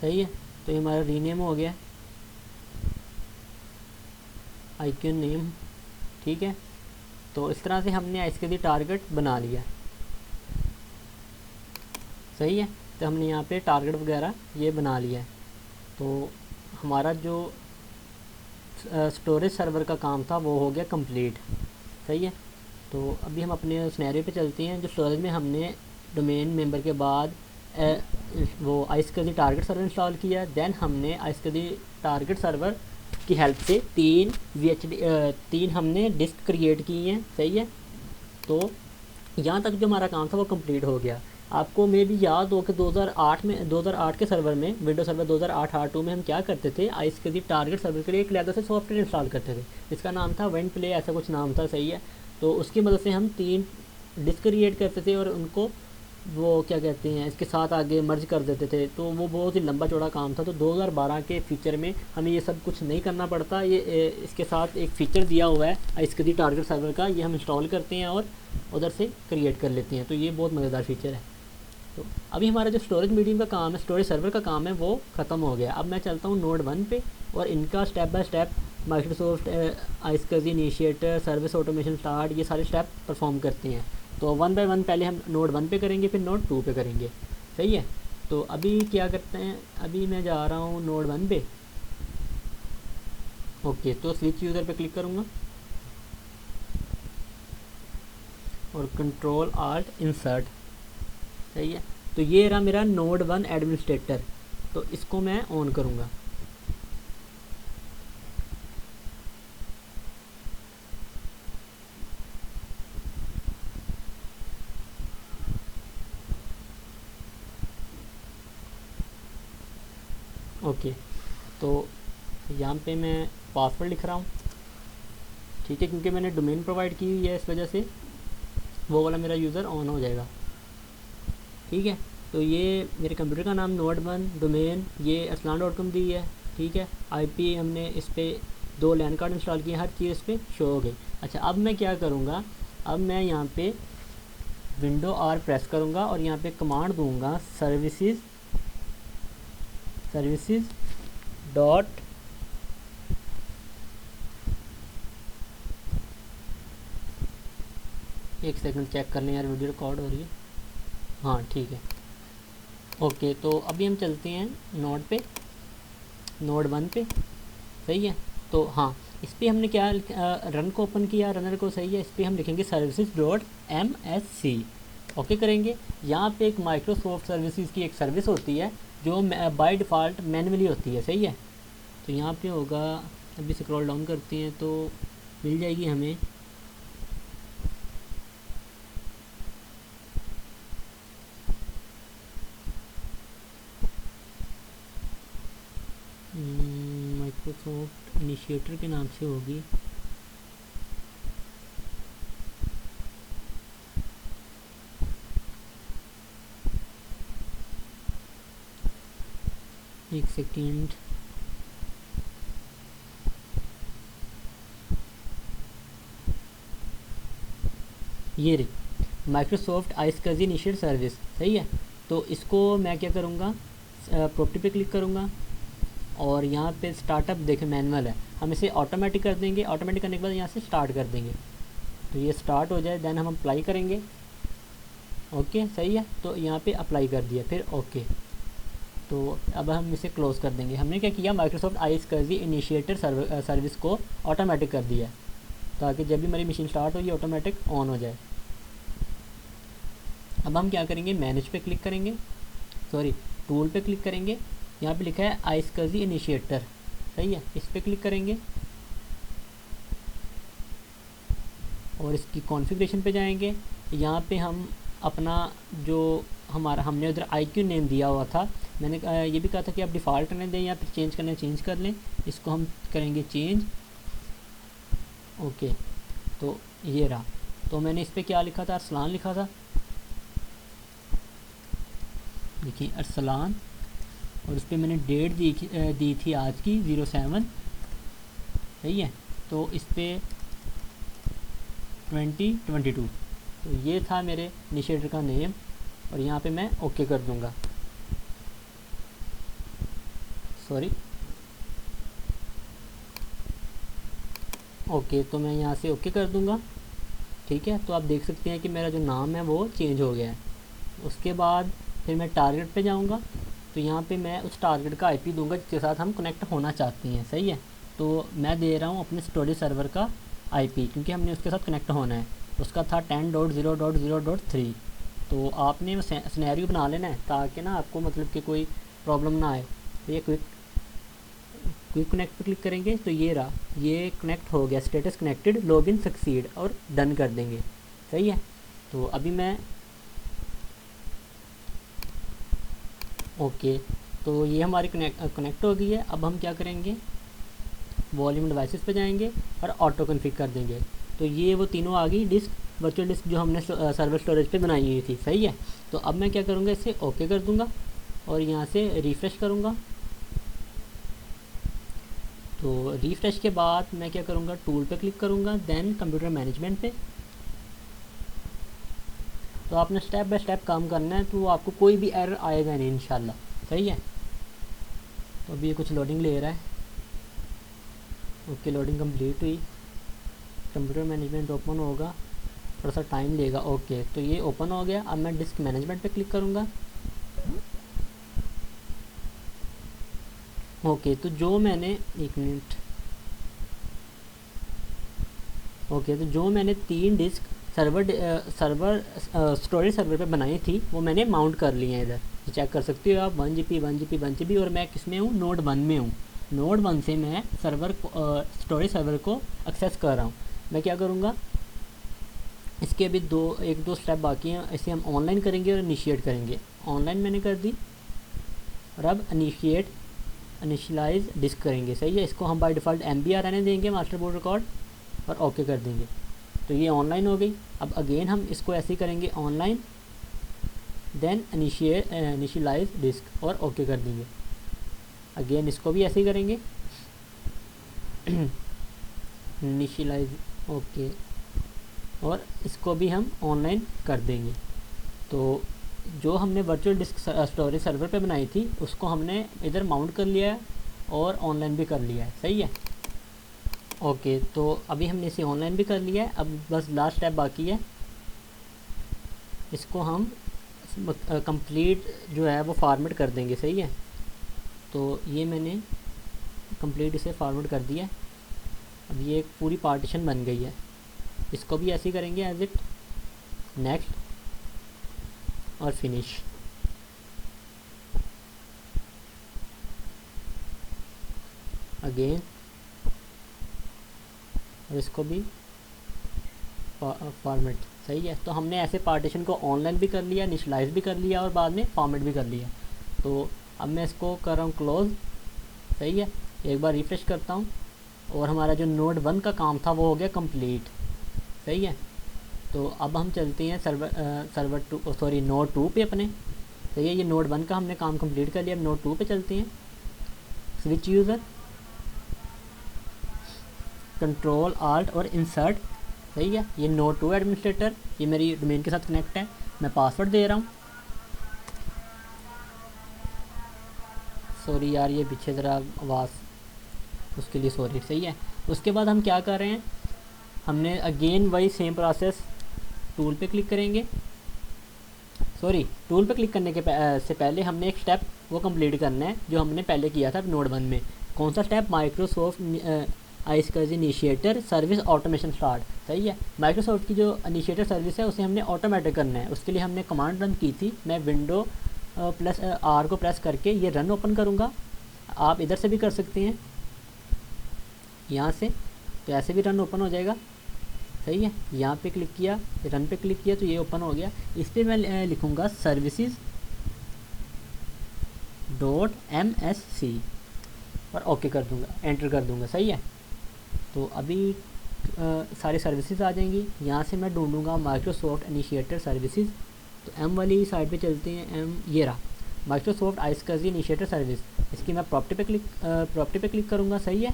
सही है, तो ये हमारा रीनेम हो गया IQ नेम। ठीक है, तो इस तरह से हमने इसके लिए टारगेट बना लिया। सही है, तो हमने यहाँ पे टारगेट वगैरह ये बना लिया है। तो हमारा जो स्टोरेज सर्वर का काम था वो हो गया कंप्लीट। सही है, तो अभी हम अपने सिनेरियो पे चलते हैं। जो स्टोरेज में हमने डोमेन मेंबर के बाद वो ISCSI टारगेट सर्वर इंस्टॉल किया, देन हमने ISCSI टारगेट सर्वर की हेल्प से 3 हमने डिस्क क्रिएट की हैं। सही है, तो यहाँ तक जो हमारा काम था वो कंप्लीट हो गया। आपको मे भी याद हो कि 2008 के सर्वर में, विंडो सर्वर 2008 R2 में हम क्या करते थे, ISCSI टारगेट सर्वर के लिए एक अलग से सॉफ्टवेयर इंस्टॉल करते थे, जिसका नाम था वेंट प्ले, ऐसा कुछ नाम था। सही है, तो उसकी मदद से हम 3 डिस्क क्रिएट करते थे और उनको वो क्या कहते हैं इसके साथ आगे मर्ज कर देते थे। तो वो बहुत ही लंबा चौड़ा काम था। तो 2012 के फीचर में हमें ये सब कुछ नहीं करना पड़ता। ये इसके साथ एक फ़ीचर दिया हुआ है ISCSI टारगेट सर्वर का, ये हम इंस्टॉल करते हैं और उधर से क्रिएट कर लेते हैं। तो ये बहुत मज़ेदार फीचर है। तो अभी हमारा जो स्टोरेज मीडियम का काम है, स्टोरेज सर्वर का काम है, वो ख़त्म हो गया। अब मैं चलता हूँ नोड 1 पे और इनका step by step Microsoft iSCSI initiator, service automation start, ये सारे स्टेप परफॉर्म करते हैं। तो वन बाय वन पहले हम नोड 1 पे करेंगे, फिर नोड 2 पे करेंगे। सही है। तो अभी क्या करते हैं, अभी मैं जा रहा हूँ नोड 1 पे। ओके, तो स्विच यूज़र पे क्लिक करूँगा और कंट्रोल आल्ट इंसर्ट। सही है। तो ये रहा मेरा नोड 1 एडमिनिस्ट्रेटर, तो इसको मैं ऑन करूँगा। ओके, तो यहाँ पे मैं पासवर्ड लिख रहा हूँ, ठीक है, क्योंकि मैंने डोमेन प्रोवाइड की हुई है, इस वजह से वो वाला मेरा यूज़र ऑन हो जाएगा। ठीक है। तो ये मेरे कंप्यूटर का नाम नोड 1, डोमेन ये arsalan.com दी है। ठीक है। आईपी हमने इस पर 2 लैन कार्ड इंस्टॉल किए, हर चीज़ इस पर शो हो गई। अच्छा, अब मैं क्या करूँगा, अब मैं यहाँ पे विंडो आर प्रेस करूँगा और यहाँ पे कमांड दूंगा सर्विसेज डॉट एक सेकंड चेक कर लें यार, वीडियो रिकॉर्ड हो रही है। हाँ ठीक है। ओके, तो अभी हम चलते हैं नोड 1 पे। सही है। तो हाँ, इस पर हमने क्या रन को ओपन किया, रनर को। सही है। इस पर हम लिखेंगे services.msc। ओके करेंगे। यहाँ पे एक माइक्रोसॉफ्ट सर्विसेज की एक सर्विस होती है जो बाय डिफ़ॉल्ट मैन्युअली होती है। सही है। तो यहाँ पे होगा, अभी स्क्रॉल डाउन करते हैं तो मिल जाएगी हमें। माइक्रोसॉफ्ट इनिशिएटर के नाम से होगी। एक सेकेंड, ये रही माइक्रोसॉफ्ट आइसकजी इनिशिएट सर्विस। सही है। तो इसको मैं क्या करूँगा, प्रॉपर्टी पे क्लिक करूँगा और यहाँ पे स्टार्टअप देखें मैनुअल है, हम इसे ऑटोमेटिक कर देंगे। ऑटोमेटिक करने के बाद यहाँ से स्टार्ट कर देंगे, तो ये स्टार्ट हो जाए, देन हम अप्लाई करेंगे। ओके सही है। तो यहाँ पे अप्लाई कर दिया, फिर ओके। तो अब हम इसे क्लोज़ कर देंगे। हमने क्या किया, माइक्रोसॉफ्ट आइसकजी इनिशिएटर सर्विस को ऑटोमेटिक कर दिया है, ताकि जब भी हमारी मशीन स्टार्ट हो ये ऑटोमेटिक ऑन हो जाए। अब हम क्या करेंगे, मैनेज पे क्लिक करेंगे, सॉरी टूल पे क्लिक करेंगे। यहाँ पे लिखा है आइसकजी इनिशिएटर। सही है। इस पर क्लिक करेंगे और इसकी कॉन्फ़िगरेशन पे जाएंगे। यहाँ पे हम अपना जो हमने उधर IQ नेम दिया हुआ था, मैंने ये भी कहा था कि आप डिफ़ॉल्ट करने दें या फिर चेंज करना चेंज कर लें। इसको हम करेंगे चेंज। ओके, तो ये रहा। तो मैंने इस पर क्या लिखा था, अरसलान लिखा था। देखिए अरसलान, और इस पर मैंने डेट दी थी आज की 07। सही है। तो इस पर 2022। तो ये था मेरे इनिशिएटर का नेम, और यहाँ पे मैं ओके कर दूँगा। सॉरी, ओके, तो मैं यहाँ से ओके कर दूँगा। ठीक है। तो आप देख सकते हैं कि मेरा जो नाम है वो चेंज हो गया है। उसके बाद फिर मैं टारगेट पे जाऊँगा, तो यहाँ पे मैं उस टारगेट का IP दूंगा जिसके साथ हम कनेक्ट होना चाहते हैं। सही है। तो मैं दे रहा हूँ अपने स्टोरेज सर्वर का IP, क्योंकि हमने उसके साथ कनेक्ट होना है। उसका था 10.0.0.3। तो आपने वो सिनेरियो बना लेना है, ताकि ना आपको मतलब कि कोई प्रॉब्लम ना आए। तो ये क्विक कनेक्ट पे क्लिक करेंगे, तो ये रहा, ये कनेक्ट हो गया, स्टेटस कनेक्टेड, लॉगिन सक्सीड, और डन कर देंगे। सही है। तो अभी मैं ओके, तो ये हमारी कनेक्ट हो गई है। अब हम क्या करेंगे, वॉल्यूम डिवाइसेस पे जाएंगे और ऑटो कन्फिग कर देंगे। तो ये वो तीनों आ गई डिस्क, वर्चुअल डिस्क जो हमने सर्वर स्टोरेज पे बनाई हुई थी। सही है। तो अब मैं क्या करूँगा, इसे ओके कर दूँगा और यहाँ से रिफ़्रेश करूँगा। तो रिफ़्रेश के बाद मैं क्या करूँगा, टूल पे क्लिक करूँगा, देन कंप्यूटर मैनेजमेंट पे। तो आपने स्टेप बाय स्टेप काम करना है, तो आपको कोई भी एरर आएगा नहीं इंशाल्लाह। सही है। तो अभी ये कुछ लोडिंग ले रहा है। ओके, लोडिंग कंप्लीट हुई, कंप्यूटर मैनेजमेंट ओपन होगा, थोड़ा सा टाइम लेगा। ओके, तो ये ओपन हो गया। अब मैं डिस्क मैनेजमेंट पे क्लिक करूँगा। ओके, तो जो मैंने एक मिनट, ओके, तो जो मैंने 3 डिस्क सर्वर स्टोरेज सर्वर पे बनाई थी वो मैंने माउंट कर ली हैं इधर। तो चेक कर सकते हो आप, 1 GB 1 GB 1 GB, और मैं किस में हूँ, नोड 1 में हूँ। नोड 1 से मैं सर्वर स्टोरेज सर्वर को एक्सेस कर रहा हूँ। मैं क्या करूँगा, इसके अभी एक दो स्टेप बाकी हैं, इसे हम ऑनलाइन करेंगे और इनिशिएट करेंगे। ऑनलाइन मैंने कर दी, और अब इनिशियलाइज डिस्क करेंगे। सही है, इसको हम बाय डिफ़ॉल्ट MBR रहने देंगे, मास्टर बोर्ड रिकॉर्ड, और ओके कर देंगे। तो ये ऑनलाइन हो गई। अब अगेन हम इसको ऐसे ही करेंगे, ऑनलाइन, देन इनिशियलाइज डिस्क, और ओके कर देंगे। अगेन इसको भी ऐसे ही करेंगे, इनिशियलाइज, ओके, और इसको भी हम ऑनलाइन कर देंगे। तो जो हमने वर्चुअल डिस्क स्टोरेज सर्वर पे बनाई थी उसको हमने इधर माउंट कर लिया है और ऑनलाइन भी कर लिया है। सही है, ओके, तो अभी हमने इसे ऑनलाइन भी कर लिया है। अब बस लास्ट स्टेप बाकी है, इसको हम कंप्लीट जो है वो फॉर्मेट कर देंगे। सही है, तो ये मैंने कंप्लीट इसे फॉर्मेट कर दिया है। अब ये एक पूरी पार्टीशन बन गई है। इसको भी ऐसे ही करेंगे, एज इट, नेक्स्ट, और फिनिश। अगेन, और इसको भी फॉर्मेट। सही है, तो हमने ऐसे पार्टीशन को ऑनलाइन भी कर लिया, इनिशियलाइज भी कर लिया, और बाद में फॉर्मेट भी कर लिया। तो अब मैं इसको कर रहा हूँ क्लोज। सही है, एक बार रिफ्रेश करता हूँ, और हमारा जो नोड 1 का काम था वो हो गया कंप्लीट। सही है, तो अब हम चलते हैं नोड 2 पे अपने। सही है, ये नोड 1 का हमने काम कंप्लीट कर लिया। अब नोड 2 पे चलते हैं, स्विच यूज़र, कंट्रोल आल्ट और इंसर्ट। सही है, ये नोड 2 एडमिनिस्ट्रेटर, ये मेरी डोमेन के साथ कनेक्ट है। मैं पासवर्ड दे रहा हूँ, सॉरी यार ये पीछे ज़रा आवाज़, उसके लिए सॉरी। सही है, उसके बाद हम क्या कर रहे हैं, हमने अगेन वही सेम प्रोसेस, टूल पे क्लिक करेंगे। सॉरी, टूल पे क्लिक करने के से पहले हमने एक स्टेप वो कंप्लीट करना है जो हमने पहले किया था नोड 1 में। कौन सा step, Microsoft iSCSI initiator service automation start. सही है, माइक्रोसॉफ्ट की जो इनिशिएटर सर्विस है उसे हमने ऑटोमेटिक करना है। उसके लिए हमने कमांड रन की थी। मैं विंडो प्लस R को प्रेस करके ये रन ओपन करूँगा। आप इधर से भी कर सकते हैं, यहाँ से, तो ऐसे भी रन ओपन हो जाएगा। सही है, यहाँ पे क्लिक किया, रन पे क्लिक किया, तो ये ओपन हो गया। इस पर मैं लिखूँगा services.msc, और ओके कर दूँगा, एंटर कर दूँगा। सही है, तो अभी सारी सर्विसेज आ जाएंगी। यहाँ से मैं ढूंढूंगा माइक्रोसॉफ्ट इनिशिएटर सर्विसेज, तो M वाली साइड पे चलते हैं। ये रहा माइक्रोसॉफ्ट आइसकर्ज इनिशिएटर सर्विस। इसकी मैं प्रॉपर्टी पे क्लिक करूँगा। सही है,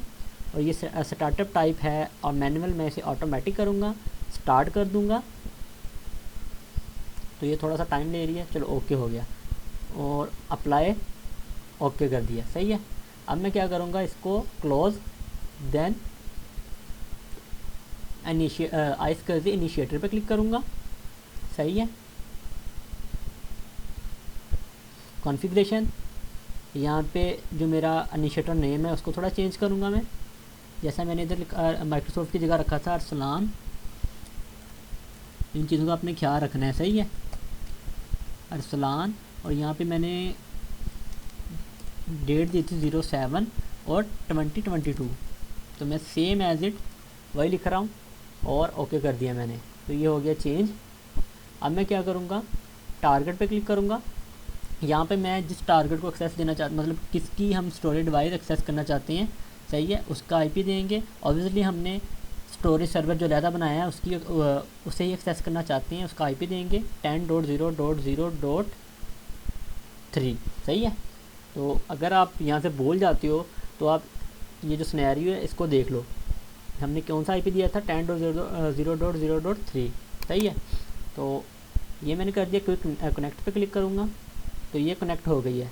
और ये स्टार्टअप टाइप है, और मैनुअल मैं इसे ऑटोमेटिक करूँगा, स्टार्ट कर दूँगा। तो ये थोड़ा सा टाइम ले रही है, चलो ओके हो गया, और अप्लाई, ओके कर दिया। सही है, अब मैं क्या करूँगा, इसको क्लोज, देन आइसकर्ज इनिशिएटर पे क्लिक करूँगा। सही है, कॉन्फ़िगरेशन, यहाँ पे जो मेरा इनिशिएटर नेम है उसको थोड़ा चेंज करूँगा मैं, जैसा मैंने इधर माइक्रोसॉफ्ट की जगह रखा था अरसलान। इन चीज़ों का अपने ख्याल रखना है। सही है, अरसलान, और यहाँ पे मैंने डेट दी थी 07 और 2022, तो मैं सेम एज इट वही लिख रहा हूँ, और ओके कर दिया मैंने। तो ये हो गया चेंज। अब मैं क्या करूँगा, टारगेट पे क्लिक करूँगा। यहाँ पे मैं जिस टारगेट को एक्सेस देना चाहता, मतलब किसकी हम स्टोरेज डिवाइस एक्सेस करना चाहते हैं, सही है, उसका IP देंगे। ऑब्वियसली हमने स्टोरेज सर्वर जो लैदा बनाया है उसकी उसे ही एक्सेस करना चाहते हैं, उसका IP देंगे 10.0.0.3। सही है, तो अगर आप यहाँ से बोल जाते हो तो आप ये जो सिनेरियो है इसको देख लो, हमने कौन सा IP दिया था, 10.0.0.3। सही है, तो ये मैंने कर दिया। क्विक कनेक्ट पे क्लिक करूँगा, तो ये कनेक्ट हो गई है,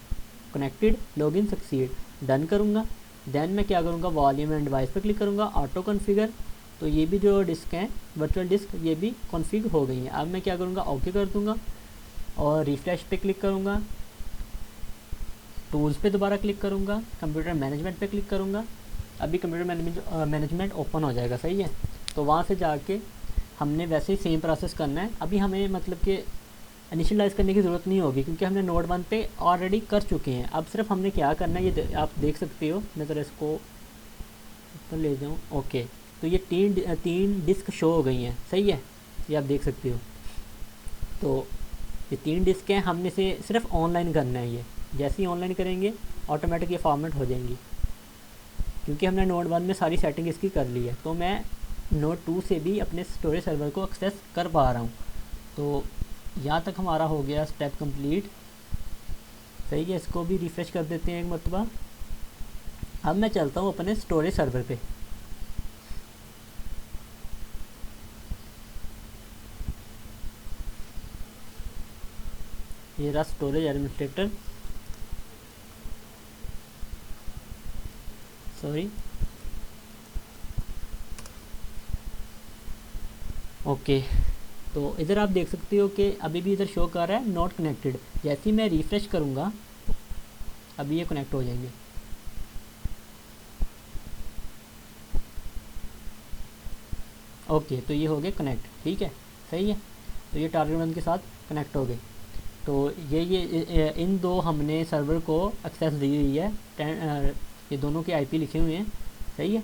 कनेक्टेड, लॉगिन सक्सीड, डन करूँगा। देन मैं क्या करूँगा, वॉल्यूम एंड डिवाइस पर क्लिक करूँगा, ऑटो कॉन्फ़िगर। तो ये भी जो डिस्क हैं वर्चुअल डिस्क ये भी कॉन्फ़िगर हो गई हैं। अब मैं क्या करूँगा, ओके कर दूँगा और रिफ्रेश पे क्लिक करूँगा, टूल्स पे दोबारा क्लिक करूँगा, कंप्यूटर मैनेजमेंट पे क्लिक करूँगा। अभी कंप्यूटर मैनेजमेंट ओपन हो जाएगा, सही है। तो वहाँ से जाके हमने वैसे ही सेम प्रोसेस करना है। अभी हमें मतलब कि इनिशियलाइज़ करने की ज़रूरत नहीं होगी क्योंकि हमने नोड 1 पे ऑलरेडी कर चुके हैं। अब सिर्फ हमने क्या करना है ये आप देख सकते हो। मैं ज़रा इसको ऊपर ले जाऊँ, ओके। तो ये तीन डिस्क शो हो गई हैं, सही है, ये आप देख सकते हो। तो ये 3 डिस्क हैं, हमने से सिर्फ ऑनलाइन करना है। ये जैसे ही ऑनलाइन करेंगे ऑटोमेटिक ये फॉर्मेट हो जाएंगी क्योंकि हमने नोड 1 में सारी सेटिंग इसकी कर ली है। तो मैं नोड 2 से भी अपने स्टोरेज सर्वर को एक्सेस कर पा रहा हूँ। तो यहाँ तक हमारा हो गया स्टेप कंप्लीट, सही है। इसको भी रिफ़्रेश कर देते हैं एक मरतबा। अब मैं चलता हूँ अपने स्टोरेज सर्वर पे। ये रहा स्टोरेज एडमिनिस्ट्रेटर, सॉरी, ओके। तो इधर आप देख सकते हो कि अभी भी इधर शो कर रहा है नॉट कनेक्टेड। जैसे ही मैं रिफ़्रेश करूँगा अभी ये कनेक्ट हो जाएंगे। ओके, तो ये हो गए कनेक्ट, ठीक है, सही है। तो ये टारगेट 1 के साथ कनेक्ट हो गए। तो ये इन दो हमने सर्वर को एक्सेस दी हुई है, ये दोनों के आईपी लिखे हुए हैं, सही है।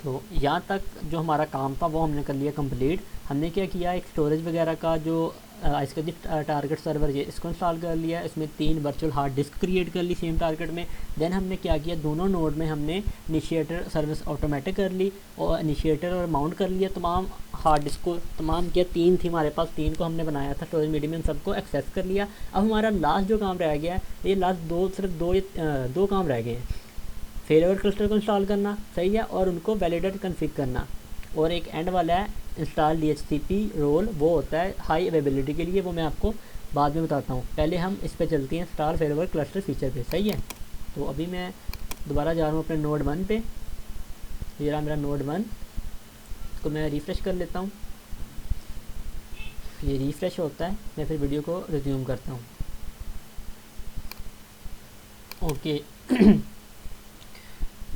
तो यहाँ तक जो हमारा काम था वो हमने कर लिया कंप्लीट। हमने क्या किया, एक स्टोरेज वगैरह का जो इसका टारगेट सर्वर ये इसको इंस्टॉल कर लिया, इसमें 3 वर्चुअल हार्ड डिस्क क्रिएट कर ली सेम टारगेट में। देन हमने क्या किया, दोनों नोड में हमने इनिशिएटर सर्विस ऑटोमेटिक कर ली और इनिशिएटर और माउंट कर लिया तमाम हार्ड डिस्क को। तमाम क्या 3 थी हमारे पास, 3 को हमने बनाया था स्टोरेज मीडियम में, सबको एक्सेस कर लिया। अब हमारा लास्ट जो काम रह गया है, ये लास्ट सिर्फ दो काम रह गए हैं। फेलओवर क्लस्टर को इंस्टॉल करना, सही है, और उनको वैलिडेट कन्फिग करना। और एक एंड वाला है इंस्टॉल DHCP रोल, वो होता है हाई अवेलेबिलिटी के लिए, वो मैं आपको बाद में बताता हूँ। पहले हम इस पे चलते हैं इंस्टॉल फेलओवर क्लस्टर फीचर पे, सही है। तो अभी मैं दोबारा जा रहा हूँ अपने नोड 1 पे। ये रहा मेरा नोड 1, इसको मैं रिफ़्रेश कर लेता हूँ। ये रिफ़्रेश होता है, मैं फिर वीडियो को रिज्यूम करता हूँ, ओके।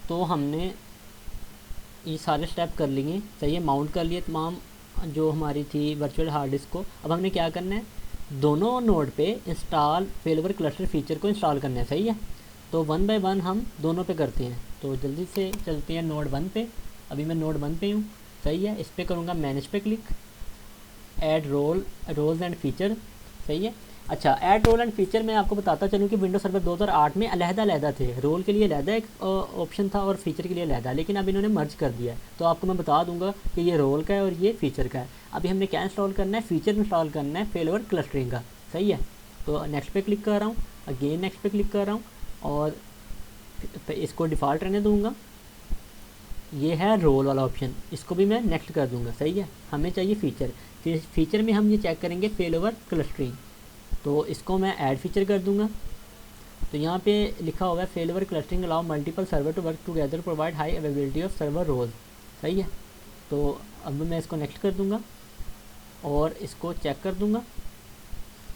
तो हमने ये सारे स्टेप कर लिए, सही है, माउंट कर लिए तमाम जो हमारी थी वर्चुअल हार्ड डिस्क को। अब हमने क्या करना है, दोनों नोड पे इंस्टॉल फेलओवर क्लस्टर फीचर को इंस्टॉल करना है, सही है। तो 1 बाय 1 हम दोनों पे करते हैं। तो जल्दी से चलते हैं नोड 1 पे। अभी मैं नोड 1 पे हूँ, सही है। इस पर करूँगा मैनेज पे click, add roles and feature, सही है। अच्छा, ऐड रोल एंड फीचर मैं आपको बताता चलूँ कि विंडोज सर्वर 2008 में अलहदा थे। रोल के लिए अलहदा एक ऑप्शन था और फीचर के लिए अलहदा, लेकिन अब इन्होंने मर्ज कर दिया है। तो आपको मैं बता दूंगा कि ये रोल का है और ये फीचर का है। अभी हमने क्या इंस्टॉल करना है, फीचर इंस्टॉल करना है फेलओवर क्लस्टरिंग का, सही है। तो नेक्स्ट पे क्लिक कर रहा हूँ, अगेन नेक्स्ट पे क्लिक कर रहा हूँ और इसको डिफ़ॉल्ट रहने दूँगा। ये है रोल वाला ऑप्शन, इसको भी मैं नेक्स्ट कर दूँगा, सही है। हमें चाहिए फीचर, फिर फीचर में हम ये चेक करेंगे फेलओवर क्लस्टरिंग। तो इसको मैं ऐड फीचर कर दूंगा। तो यहाँ पे लिखा हुआ है failover clustering allow multiple server to work together provide high availability of server role, सही है। तो अब मैं इसको नेक्स्ट कर दूंगा और इसको चेक कर दूंगा,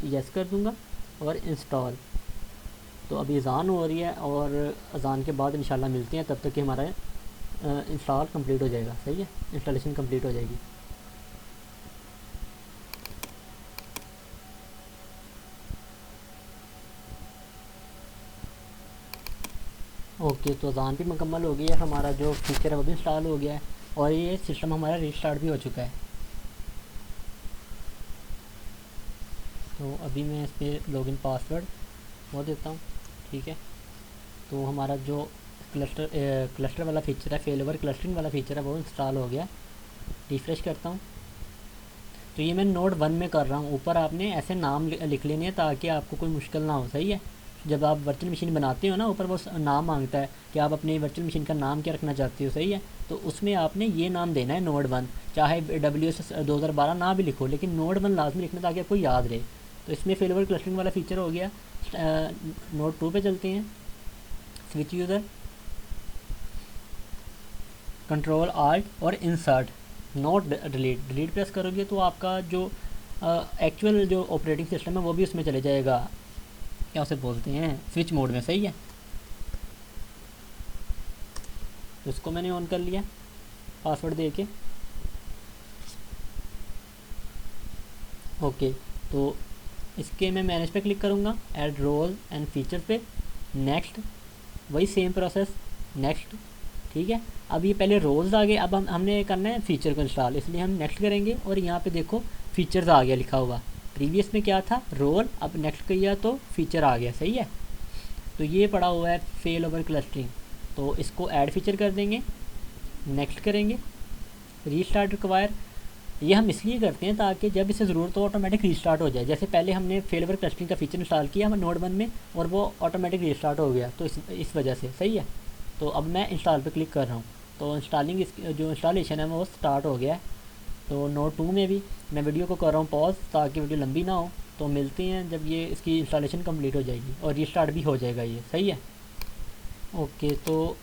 यस कर दूंगा और इंस्टॉल। तो अभी अज़ान हो रही है और अज़ान के बाद इंशाल्लाह मिलते हैं, तब तक कि हमारा इंस्टॉल कंप्लीट हो जाएगा, सही है, इंस्टॉलेशन कंप्लीट हो जाएगी। ओके, तो अज़ान भी मुकम्मल हो गई है, हमारा जो फीचर है वो भी इंस्टॉल हो गया है और ये सिस्टम हमारा रीस्टार्ट भी हो चुका है। तो अभी मैं इस पर लॉगिन पासवर्ड वो देता हूँ, ठीक है। तो हमारा जो क्लस्टर वाला फीचर है, फेलओवर क्लस्टरिंग वाला फीचर है, वो इंस्टॉल हो गया। रिफ़्रेश करता हूँ। तो ये मैं नोड 1 में कर रहा हूँ। ऊपर आपने ऐसे नाम लिख लेने हैं ताकि आपको कोई मुश्किल ना हो, सही है। जब आप वर्चुअल मशीन बनाते हो ना, ऊपर वो नाम मांगता है कि आप अपनी वर्चुअल मशीन का नाम क्या रखना चाहते हो, सही है। तो उसमें आपने ये नाम देना है नोड 1, चाहे WS 2012 ना भी लिखो, लेकिन नोड 1 लाजमी लिखना ताकि आपको याद रहे। तो इसमें फेलओवर क्लस्टरिंग वाला फीचर हो गया। नोड 2 पे चलते हैं, स्विच यूज़र। कंट्रोल आल्ट और insert, not delete. Delete press करोगे तो आपका जो एक्चुअल जो ऑपरेटिंग सिस्टम है वो भी उसमें चले जाएगा, क्या उसे बोलते हैं, स्विच मोड में। सही है, तो इसको मैंने ऑन कर लिया पासवर्ड दे के। ओके, तो इसके मैं मैनेज पे क्लिक करूँगा, ऐड रोल एंड फीचर पे, नेक्स्ट, वही सेम प्रोसेस, नेक्स्ट। ठीक है, अब ये पहले रोल्स आ गए, अब हमने करना है फीचर को इंस्टॉल, इसलिए हम नेक्स्ट करेंगे। और यहाँ पे देखो फीचर्स आ गया लिखा हुआ, प्रीवियस में क्या था, रोल, अब नेक्स्ट किया तो फीचर आ गया। सही है, तो ये पड़ा हुआ है फेल ओवर क्लस्टरिंग, तो इसको ऐड फीचर कर देंगे, नेक्स्ट करेंगे, रीस्टार्ट रिक्वायर। ये हम इसलिए करते हैं ताकि जब इसे ज़रूरत हो ऑटोमेटिक रीस्टार्ट हो जाए। जैसे पहले हमने फेल ओवर क्लस्टरिंग का फीचर इंस्टॉल किया हम नोड 1 में और वो ऑटोमेटिक रीस्टार्ट हो गया, तो इस वजह से। सही है, तो अब मैं इंस्टॉल पे क्लिक कर रहा हूँ, तो इंस्टॉलिंग जो इंस्टॉलेशन है वो स्टार्ट हो गया है। तो नोड 2 में भी मैं वीडियो को कर रहा हूँ पॉज ताकि वीडियो लंबी ना हो। तो मिलते हैं जब ये इसकी इंस्टॉलेशन कंप्लीट हो जाएगी और रीस्टार्ट भी हो जाएगा ये। सही है, ओके, तो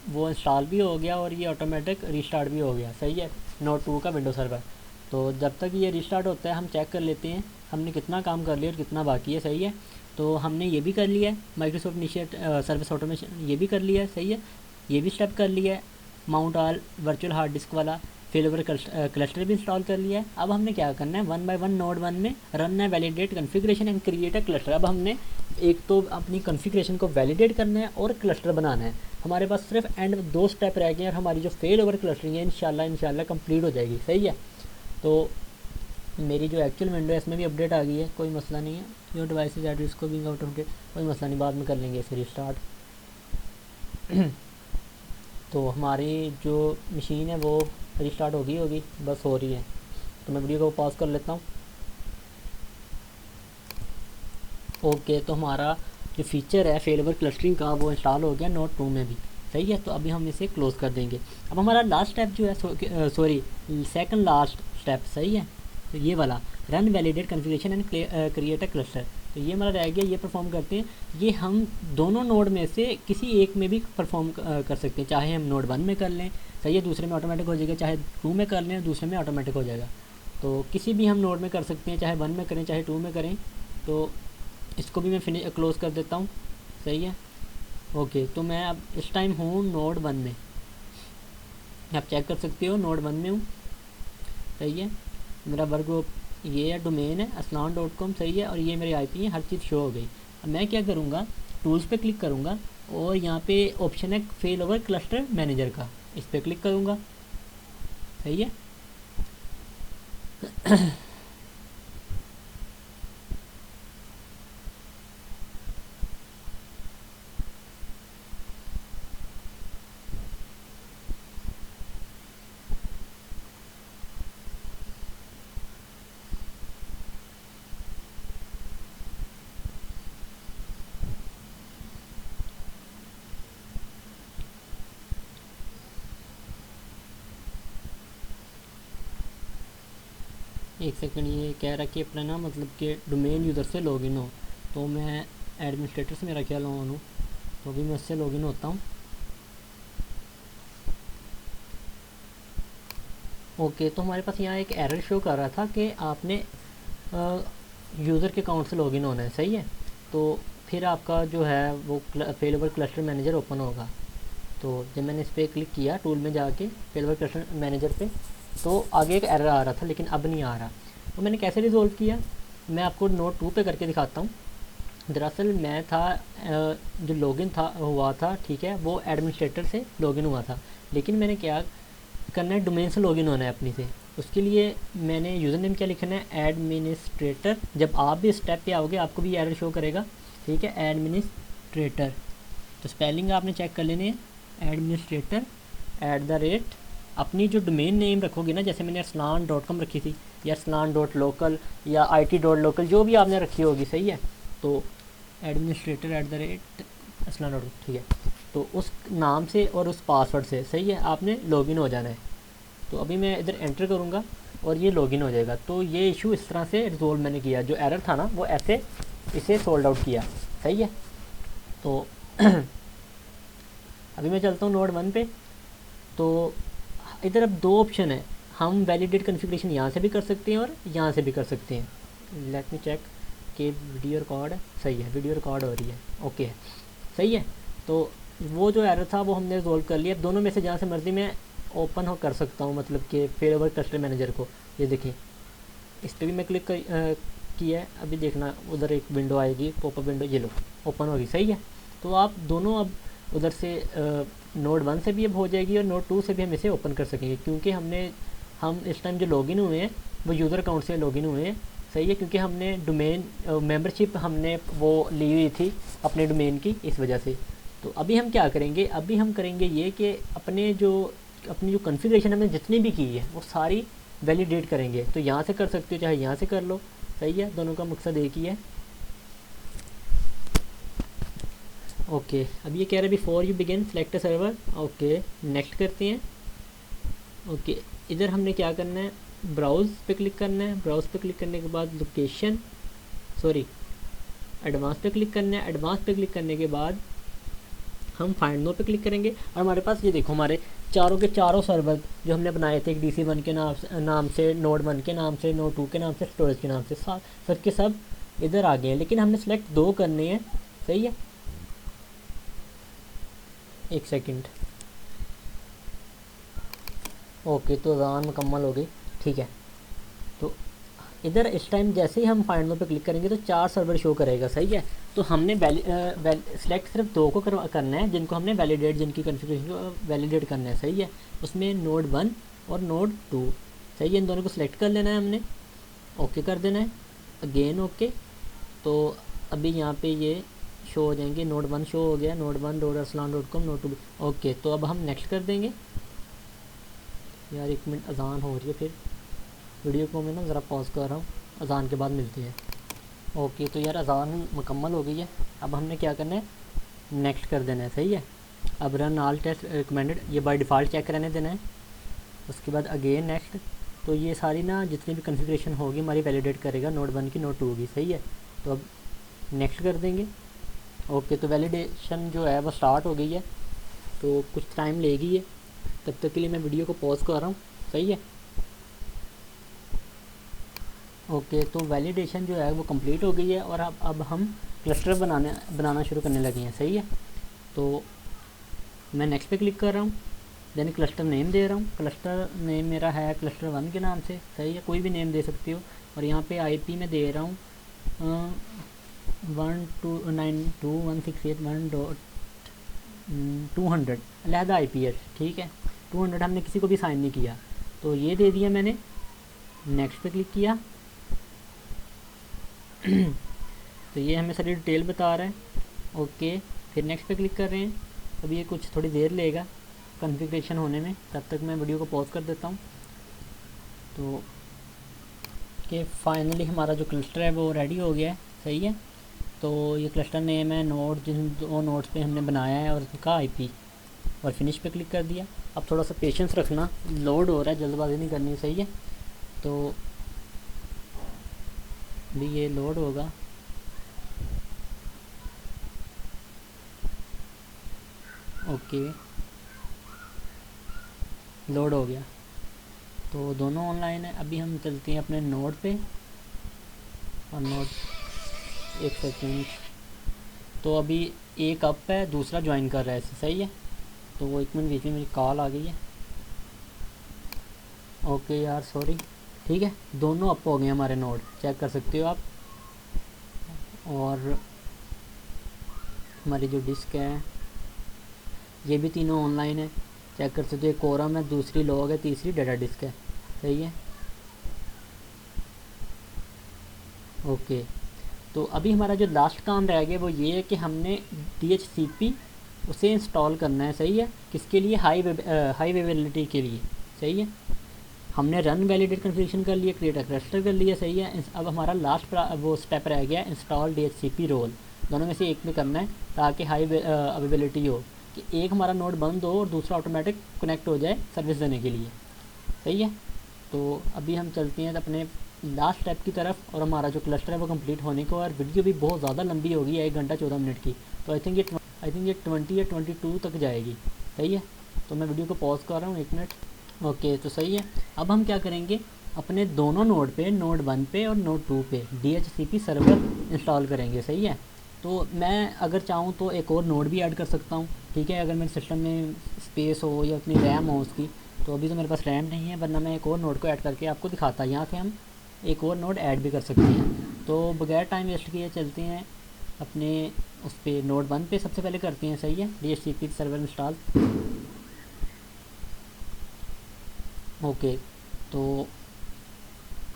वो इंस्टॉल भी हो गया और ये ऑटोमेटिक रीस्टार्ट भी हो गया। सही है, नोड 2 का विंडो सर्वर। तो जब तक ये रीस्टार्ट होता है हम चेक कर लेते हैं हमने कितना काम कर लिया और कितना बाकी है। सही है, तो हमने ये भी कर लिया है, माइक्रोसॉफ्ट इनिशिएट सर्विस ऑटोमेशन ये भी कर लिया है। सही है, ये भी स्टेप कर लिया है, mount all virtual hard disk वाला फेल ओवर क्लस्टर भी इंस्टॉल कर लिया है। अब हमने क्या करना है, 1 बाय 1 नोड 1 में रन है validate configuration and create a cluster. अब हमने एक तो अपनी कन्फिग्रेशन को वैलिडेट करना है और क्लस्टर बनाना है। हमारे पास सिर्फ एंड 2 स्टेप रह गए और हमारी जो फेल ओवर क्लस्टरिंग है इंशाल्लाह कंप्लीट हो जाएगी। सही है, तो मेरी जो एक्चुअल विंडो है इसमें भी अपडेट आ गई है, कोई मसला नहीं है। जो डिवाइस एट इसको भी आउट ऑफ डेट, कोई मसला नहीं, बाद में कर लेंगे इसे रिस्टार्ट। तो हमारी जो मशीन है वो रिस्टार्ट होगी, बस हो रही है। तो मैं वीडियो को पॉज कर लेता हूँ। ओके, तो हमारा जो फीचर है फेल ओवर क्लस्टरिंग का वो इंस्टॉल हो गया नोड 2 में भी। सही है, तो अभी हम इसे क्लोज़ कर देंगे। अब हमारा लास्ट स्टेप जो है, सॉरी सेकंड लास्ट स्टेप, सही है, तो ये वाला run validate configuration and create a cluster, तो ये हमारा रह गया, ये परफॉर्म करते हैं। ये हम दोनों नोड में से किसी एक में भी परफॉर्म कर सकते हैं, चाहे हम नोड 1 में कर लें, सही है, दूसरे में ऑटोमेटिक हो जाएगा, चाहे 2 में कर लें दूसरे में ऑटोमेटिक हो जाएगा। तो किसी भी हम नोड में कर सकते हैं, चाहे 1 में करें चाहे 2 में करें। तो इसको भी मैं क्लोज़ कर देता हूँ। सही है, ओके, तो मैं अब इस टाइम हूँ नोड 1 में, आप चेक कर सकते हो नोड 1 में हूँ। सही है, मेरा वर्क ये है, डोमेन है aslan.com। सही है, और ये मेरी आईपी है, हर चीज़ शो हो गई। अब मैं क्या करूँगा, टूल्स पे क्लिक करूँगा और यहाँ पे ऑप्शन है फेल ओवर क्लस्टर मैनेजर का, इस पर क्लिक करूँगा। सही है, एक सेकंड, ये कह रहा कि अपना ना मतलब कि डोमेन यूज़र से लॉगिन हो, तो मैं एडमिनिस्ट्रेटर से मेरा ख्याल ऑन हूँ, तो अभी मैं उससे लॉगिन होता हूँ। ओके, तो हमारे पास यहाँ एक एरर शो कर रहा था कि आपने यूज़र के अकाउंट से लॉगिन होना है। सही है, तो फिर आपका जो है वो fail over cluster manager open होगा। तो जब मैंने इस पर क्लिक किया टूल में जाके फेल ओवर क्लस्टर मैनेजर पे, तो आगे एक एरर आ रहा था लेकिन अब नहीं आ रहा। तो मैंने कैसे रिजोल्व किया, मैं आपको नोट 2 पे करके दिखाता हूँ। दरअसल मैं था जो लॉगिन था हुआ था, ठीक है, वो एडमिनिस्ट्रेटर से लॉगिन हुआ था, लेकिन मैंने क्या करना है, डोमेन से लॉगिन होना है अपनी से। उसके लिए मैंने यूज़र नेम क्या लिखना है, एडमिनिस्ट्रेटर। जब आप भी स्टेप पे आओगे आपको भी एरर शो करेगा, ठीक है, एडमिनिस्ट्रेटर। तो स्पेलिंग आपने चेक कर लेने हैं, एडमिनिस्ट्रेटर @ अपनी जो डोमेन नेम रखोगे ना, जैसे मैंने aslan.com रखी थी या aslan.local या it.local, जो भी आपने रखी होगी। सही है, तो एडमिनिस्ट्रेटर @aslan.com, ठीक है, तो उस नाम से और उस पासवर्ड से, सही है, आपने लॉगिन हो जाना है। तो अभी मैं इधर एंटर करूँगा और ये लॉगिन हो जाएगा। तो ये इशू इस तरह से रिजोल्व मैंने किया, जो एरर था ना वो ऐसे इसे सोल्ड आउट किया। सही है, तो अभी मैं चलता हूँ नोड 1 पे। तो इधर अब दो ऑप्शन है, हम वैलिडेट कॉन्फ़िगरेशन यहाँ से भी कर सकते हैं और यहाँ से भी कर सकते हैं। लेट मी चेक कि वीडियो रिकॉर्ड सही है, वीडियो रिकॉर्ड हो रही है, ओके है, सही है। तो वो जो एरर था वो हमने रिजॉल्व कर लिया। दोनों में से जहाँ से मर्ज़ी मैं ओपन हो कर सकता हूँ, मतलब कि फेल ओवर क्लस्टर मैनेजर को। ये देखें, इस पर भी मैं क्लिक किया है, अभी देखना उधर एक विंडो आएगी, पॉपअप विंडो, ये लो ओपन होगी, सही है। तो आप दोनों अब उधर से नोड 1 से भी अब हो जाएगी और नोड 2 से भी हम इसे ओपन कर सकेंगे, क्योंकि हम इस टाइम जो लॉगिन हुए हैं वो यूज़र अकाउंट से लॉगिन हुए हैं, सही है, क्योंकि हमने डोमेन मेंबरशिप हमने वो ली हुई थी अपने डोमेन की, इस वजह से। तो अभी हम क्या करेंगे, अभी हम करेंगे ये कि अपनी जो कॉन्फ़िगरेशन हमने जितनी भी की है वो सारी वैलिडेट करेंगे। तो यहाँ से कर सकते हो, चाहे यहाँ से कर लो, सही है, दोनों का मकसद एक ही है। ओके, अब ये कह रहा है before you begin select server, okay next करते हैं। ओके, इधर हमने क्या करना है, ब्राउज़ पे क्लिक करना है। ब्राउज़ पे क्लिक करने के बाद लोकेशन, सॉरी, एडवांस पे क्लिक करना है। एडवांस पे क्लिक करने के बाद हम फाइंड नो पे क्लिक करेंगे और हमारे पास ये देखो, हमारे चारों के चारों सर्वर जो हमने बनाए थे, एक DC1 के नाम से, नोड 1 के नाम से, नोड 2 के नाम से, स्टोरेज के नाम से, सब के सब इधर आ गए हैं। लेकिन हमने सेलेक्ट 2 करने हैं, सही है। एक सेकंड, ओके, तो अज़ान मुकम्मल हो गई, ठीक है। तो इधर इस टाइम जैसे ही हम फाइंड नो पे क्लिक करेंगे तो 4 सर्वर शो करेगा, सही है। तो हमने सेलेक्ट सिर्फ 2 को करना है, जिनको हमने वैलिडेट, जिनकी कॉन्फ़िगरेशन को वैलिडेट करना है, सही है। उसमें नोड 1 और नोड 2, सही है, इन दोनों को सिलेक्ट कर लेना है हमने, ओके कर देना है, अगेन ओके। तो अभी यहाँ पे ये शो हो जाएंगे, नोड 1 शो हो गया, नोड 1 arsalan.com, नोड 2, ओके। तो अब हम नेक्स्ट कर देंगे। यार एक मिनट, अज़ान हो रही है, फिर वीडियो को मैं ना ज़रा पॉज कर रहा हूँ, अज़ान के बाद मिलती है। ओके, तो यार अज़ान मुकम्मल हो गई है। अब हमने क्या करना है, नेक्स्ट कर देना है, सही है। अब रन ऑल टेस्ट रिकमेंडेड, ये बाय डिफ़ॉल्ट चेक रहने देना है। उसके बाद अगेन नेक्स्ट। तो ये सारी ना जितनी भी कॉन्फ़िगरेशन होगी हमारी वैलिडेट करेगा, नोड 1 की, नोड 2 की, सही है। तो अब नेक्स्ट कर देंगे। ओके, तो वैलिडेशन जो है वो स्टार्ट हो गई है, तो कुछ टाइम लेगी है, तब तक के लिए मैं वीडियो को पॉज कर रहा हूँ, सही है। ओके, तो वैलिडेशन जो है वो कंप्लीट हो गई है और अब हम क्लस्टर बनाना शुरू करने लगे हैं, सही है। तो मैं नेक्स्ट पे क्लिक कर रहा हूँ, देन क्लस्टर नेम दे रहा हूँ। क्लस्टर नेम मेरा है क्लस्टर 1 के नाम से, सही है, कोई भी नेम दे सकती हो। और यहाँ पे IP में दे रहा हूँ 192.168.1.200, अलहदा IP है, ठीक है। 200 हमने किसी को भी साइन नहीं किया, तो ये दे दिया मैंने। नेक्स्ट पे क्लिक किया तो ये हमें सारी डिटेल बता रहा है, ओके। फिर नेक्स्ट पे क्लिक कर रहे हैं। अब ये कुछ थोड़ी देर लेगा कॉन्फ़िगरेशन होने में, तब तक मैं वीडियो को पॉज कर देता हूँ। तो कि फाइनली हमारा जो क्लस्टर है वो रेडी हो गया है, सही है। तो ये क्लस्टर नेम है, नोड, जिन 2 नोड्स पे हमने बनाया है, और उनका IP, और फिनिश पे क्लिक कर दिया। अब थोड़ा सा पेशेंस रखना, लोड हो रहा है, जल्दबाजी नहीं करनी, सही है। तो भी ये लोड होगा, ओके, लोड हो गया। तो दोनों ऑनलाइन है। अभी हम चलते हैं अपने नोड पे, और नोड, एक सेकेंड, तो अभी एक अप है, दूसरा ज्वाइन कर रहा है, सही है। तो वो 1 मिनट, बीच में मेरी कॉल आ गई है, ओके यार सॉरी, ठीक है। दोनों अप हो गए हमारे नोड, चेक कर सकते हो आप। और हमारी जो डिस्क है ये भी तीनों ऑनलाइन है, चेक कर सकते हो। एक कोरम है, दूसरी लॉग है, तीसरी डाटा डिस्क है, सही है, ओके। तो अभी हमारा जो लास्ट काम रह गया वो ये है कि हमने DHCP उसे इंस्टॉल करना है, सही है। किसके लिए, हाई अवेलेबिलिटी के लिए, सही है। हमने रन वैलिडेट कॉन्फ़िगरेशन कर लिया, क्रिएट अ क्लस्टर कर लिया, सही है। अब हमारा लास्ट वो स्टेप रह गया, इंस्टॉल DHCP रोल। दोनों में से एक में करना है ताकि हाई अवेलेबिलिटी हो, कि एक हमारा नोड बंद हो और दूसरा ऑटोमेटिक कनेक्ट हो जाए सर्विस देने के लिए, सही है। तो अभी हम चलते हैं अपने लास्ट स्टेप की तरफ, और हमारा जो क्लस्टर है वो कंप्लीट होने को, और वीडियो भी बहुत ज़्यादा लंबी होगी, 1 घंटा 14 मिनट की। तो आई थिंक ये 20 या 22 तक जाएगी, सही है। तो मैं वीडियो को पॉज कर रहा हूँ 1 मिनट। ओके, तो सही है। अब हम क्या करेंगे, अपने दोनों नोड पे, नोड 1 पे और नोड 2 पे DHCP सर्वर इंस्टॉल करेंगे। सही है। तो मैं अगर चाहूँ तो एक और नोड भी ऐड कर सकता हूँ, ठीक है, अगर मेरे सिस्टम में स्पेस हो या उतनी रैम हो उसकी। तो अभी तो मेरे पास रैम नहीं है, वरना मैं एक और नोड को ऐड करके आपको दिखाता। यहाँ से हम एक और नोड ऐड भी कर सकते हैं। तो बगैर टाइम वेस्ट किए चलते हैं अपने उस पर, नोड 1 पे सबसे पहले करते हैं। सही है, DHCP सर्वर इंस्टॉल। ओके, तो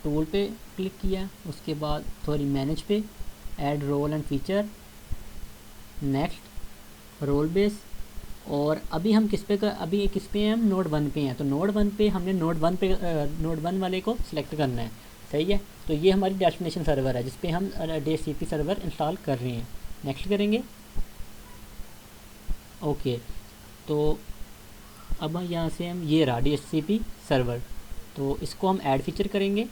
टूल पे क्लिक किया, उसके बाद सॉरी मैनेज पे, add role and feature, next, role base. और अभी हम किस पे अभी किस पे हैं, हम नोड 1 पे हैं। तो नोड 1 पे हमने नोड 1 वाले को सिलेक्ट करना है। सही है। तो ये हमारी डेस्टिनेशन सर्वर है जिस पे हम DHCP सर्वर इंस्टॉल कर रहे हैं। नेक्स्ट करेंगे। ओके, तो अब यहाँ से हम, ये रहा DHCP सर्वर, तो इसको हम ऐड फीचर करेंगे,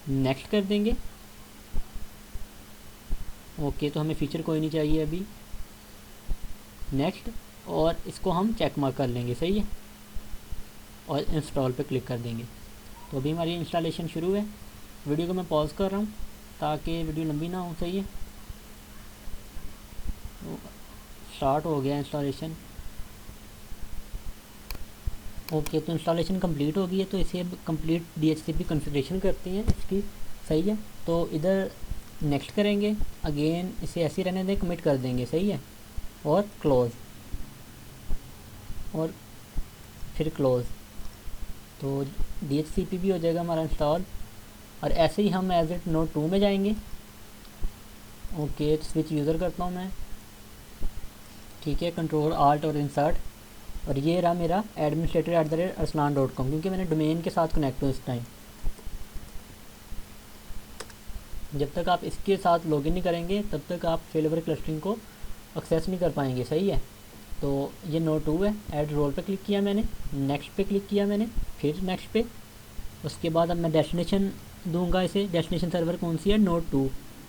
नेक्स्ट कर देंगे। ओके, तो हमें फ़ीचर कोई नहीं चाहिए अभी, नेक्स्ट। और इसको हम चेक मार्क कर लेंगे। सही है, और इंस्टॉल पे क्लिक कर देंगे। तो अभी हमारी इंस्टॉलेशन शुरू है। वीडियो को मैं पॉज कर रहा हूँ ताकि वीडियो लंबी ना हो। सही है, तो स्टार्ट हो गया इंस्टॉलेशन। ओके, तो इंस्टॉलेशन कंप्लीट हो गई है। तो इसे अब कंप्लीट DHCP कॉन्फ़िगरेशन करते हैं इसकी। सही है, तो इधर नेक्स्ट करेंगे, अगेन इसे ऐसे ही रहने दें, कमिट कर देंगे। सही है, और क्लोज़, और फिर क्लोज़। तो DHCP भी हो जाएगा हमारा इंस्टॉल। और ऐसे ही हम एज इट नोड 2 में जाएंगे। ओके, तो स्विच यूज़र करता हूँ मैं, ठीक है, कंट्रोल आल्ट और इंसर्ट। और ये रहा मेरा administrator@arslan.com, क्योंकि मैंने डोमेन के साथ कनेक्ट हूँ इस टाइम। जब तक आप इसके साथ लॉगिन नहीं करेंगे तब तक आप फेलओवर क्लस्टरिंग को एक्सेस नहीं कर पाएंगे। सही है, तो ये नोड 2 है। ऐड रोल पे क्लिक किया मैंने, नेक्स्ट पे क्लिक किया मैंने, फिर नेक्स्ट पे। उसके बाद अब मैं डेस्टिनेशन दूंगा इसे। डेस्टिनेशन सर्वर कौन सी है, नोड 2।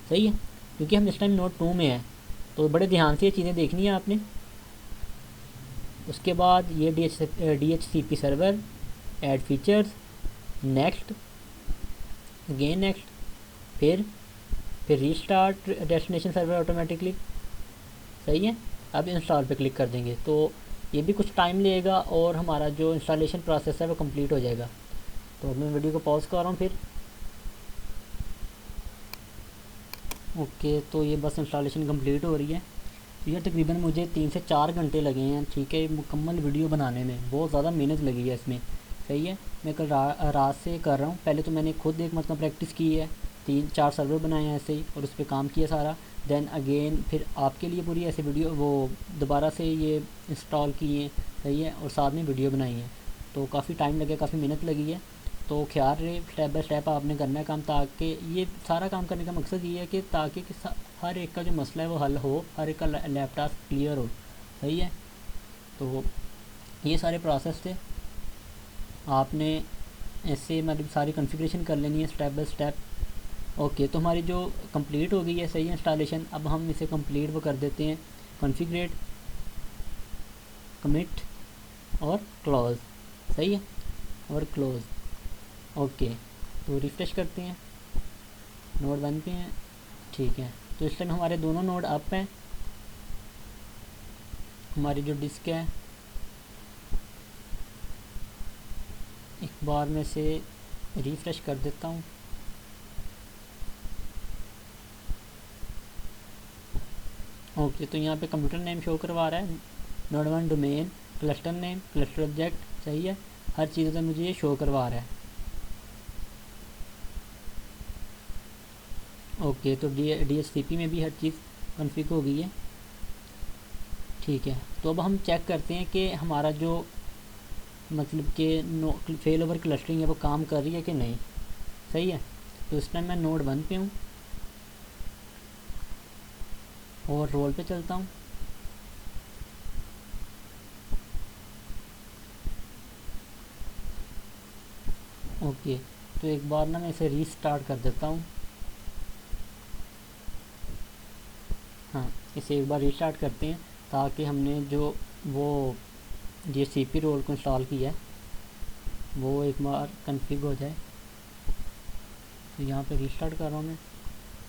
सही है, क्योंकि हम इस टाइम नोड 2 में हैं, तो बड़े ध्यान से ये चीज़ें देखनी है आपने। उसके बाद ये DHCP server, add features, next, again next, फिर रीस्टार्ट डेस्टिनेशन सर्वर ऑटोमेटिकली। सही है, अब इंस्टॉल पे क्लिक कर देंगे। तो ये भी कुछ टाइम लेगा और हमारा जो इंस्टॉलेशन प्रोसेस है वो कंप्लीट हो जाएगा। तो अब मैं वीडियो को पॉज कर रहा हूँ फिर। ओके, तो ये बस इंस्टॉलेशन कंप्लीट हो रही है। तो ये तकरीबन मुझे 3 से 4 घंटे लगे हैं, ठीक है, मुकम्मल वीडियो बनाने में बहुत ज़्यादा मेहनत लगी है इसमें। सही है, मैं कल रात से कर रहा हूँ। पहले तो मैंने खुद एक मतलब प्रैक्टिस की है, 3-4 सर्वर बनाए हैं ऐसे ही, और उस पर काम किया सारा। देन अगेन फिर आपके लिए पूरी ऐसे वीडियो वो दोबारा से ये इंस्टॉल किए। सही है, और साथ में वीडियो बनाई है। तो काफ़ी टाइम लगे, काफ़ी मेहनत लगी है। तो ख्याल रहे, स्टेप बाय स्टेप आपने करना है काम, ताकि ये सारा काम करने का मकसद ये है कि ताकि कि हर एक का जो मसला है वो हल हो, हर एक का लैपटॉप क्लियर हो। सही है, तो ये सारे प्रोसेस थे, आपने ऐसे मतलब सारी कॉन्फ़िगरेशन कर लेनी है स्टेप बाय स्टेप। ओके, तो हमारी जो कंप्लीट हो गई है। सही है, इंस्टॉलेशन। अब हम इसे कंप्लीट वो कर देते हैं, कॉन्फ़िगरेट, कमिट और क्लोज़। सही है, और क्लोज़। ओके, तो रिफ़्रेश करते हैं, नोड 1 पे हैं, ठीक है। तो इस टाइम हमारे दोनों नोड अप हैं। हमारी जो डिस्क है, एक बार मैं से रिफ़्रेश कर देता हूँ। ओके, तो यहाँ पे कंप्यूटर नेम शो करवा रहा है, node 1 domain, cluster name, cluster object. सही है, हर चीज़ से मुझे ये शो करवा रहा है। ओके, तो DHCP में भी हर चीज़ कॉन्फ़िग हो गई है, ठीक है। तो अब हम चेक करते हैं कि हमारा जो मतलब कि फेल ओवर क्लस्टरिंग है वो काम कर रही है कि नहीं। सही है, तो इस टाइम मैं नोड 1 पे हूँ और रोल पे चलता हूँ। ओके, तो एक बार ना मैं इसे रीस्टार्ट कर देता हूँ। हाँ, इसे एक बार रीस्टार्ट करते हैं ताकि हमने जो वो ये सीपी रोल को इंस्टॉल किया है वो एक बार कन्फिग हो जाए। तो यहाँ पे रीस्टार्ट कर रहा हूँ मैं,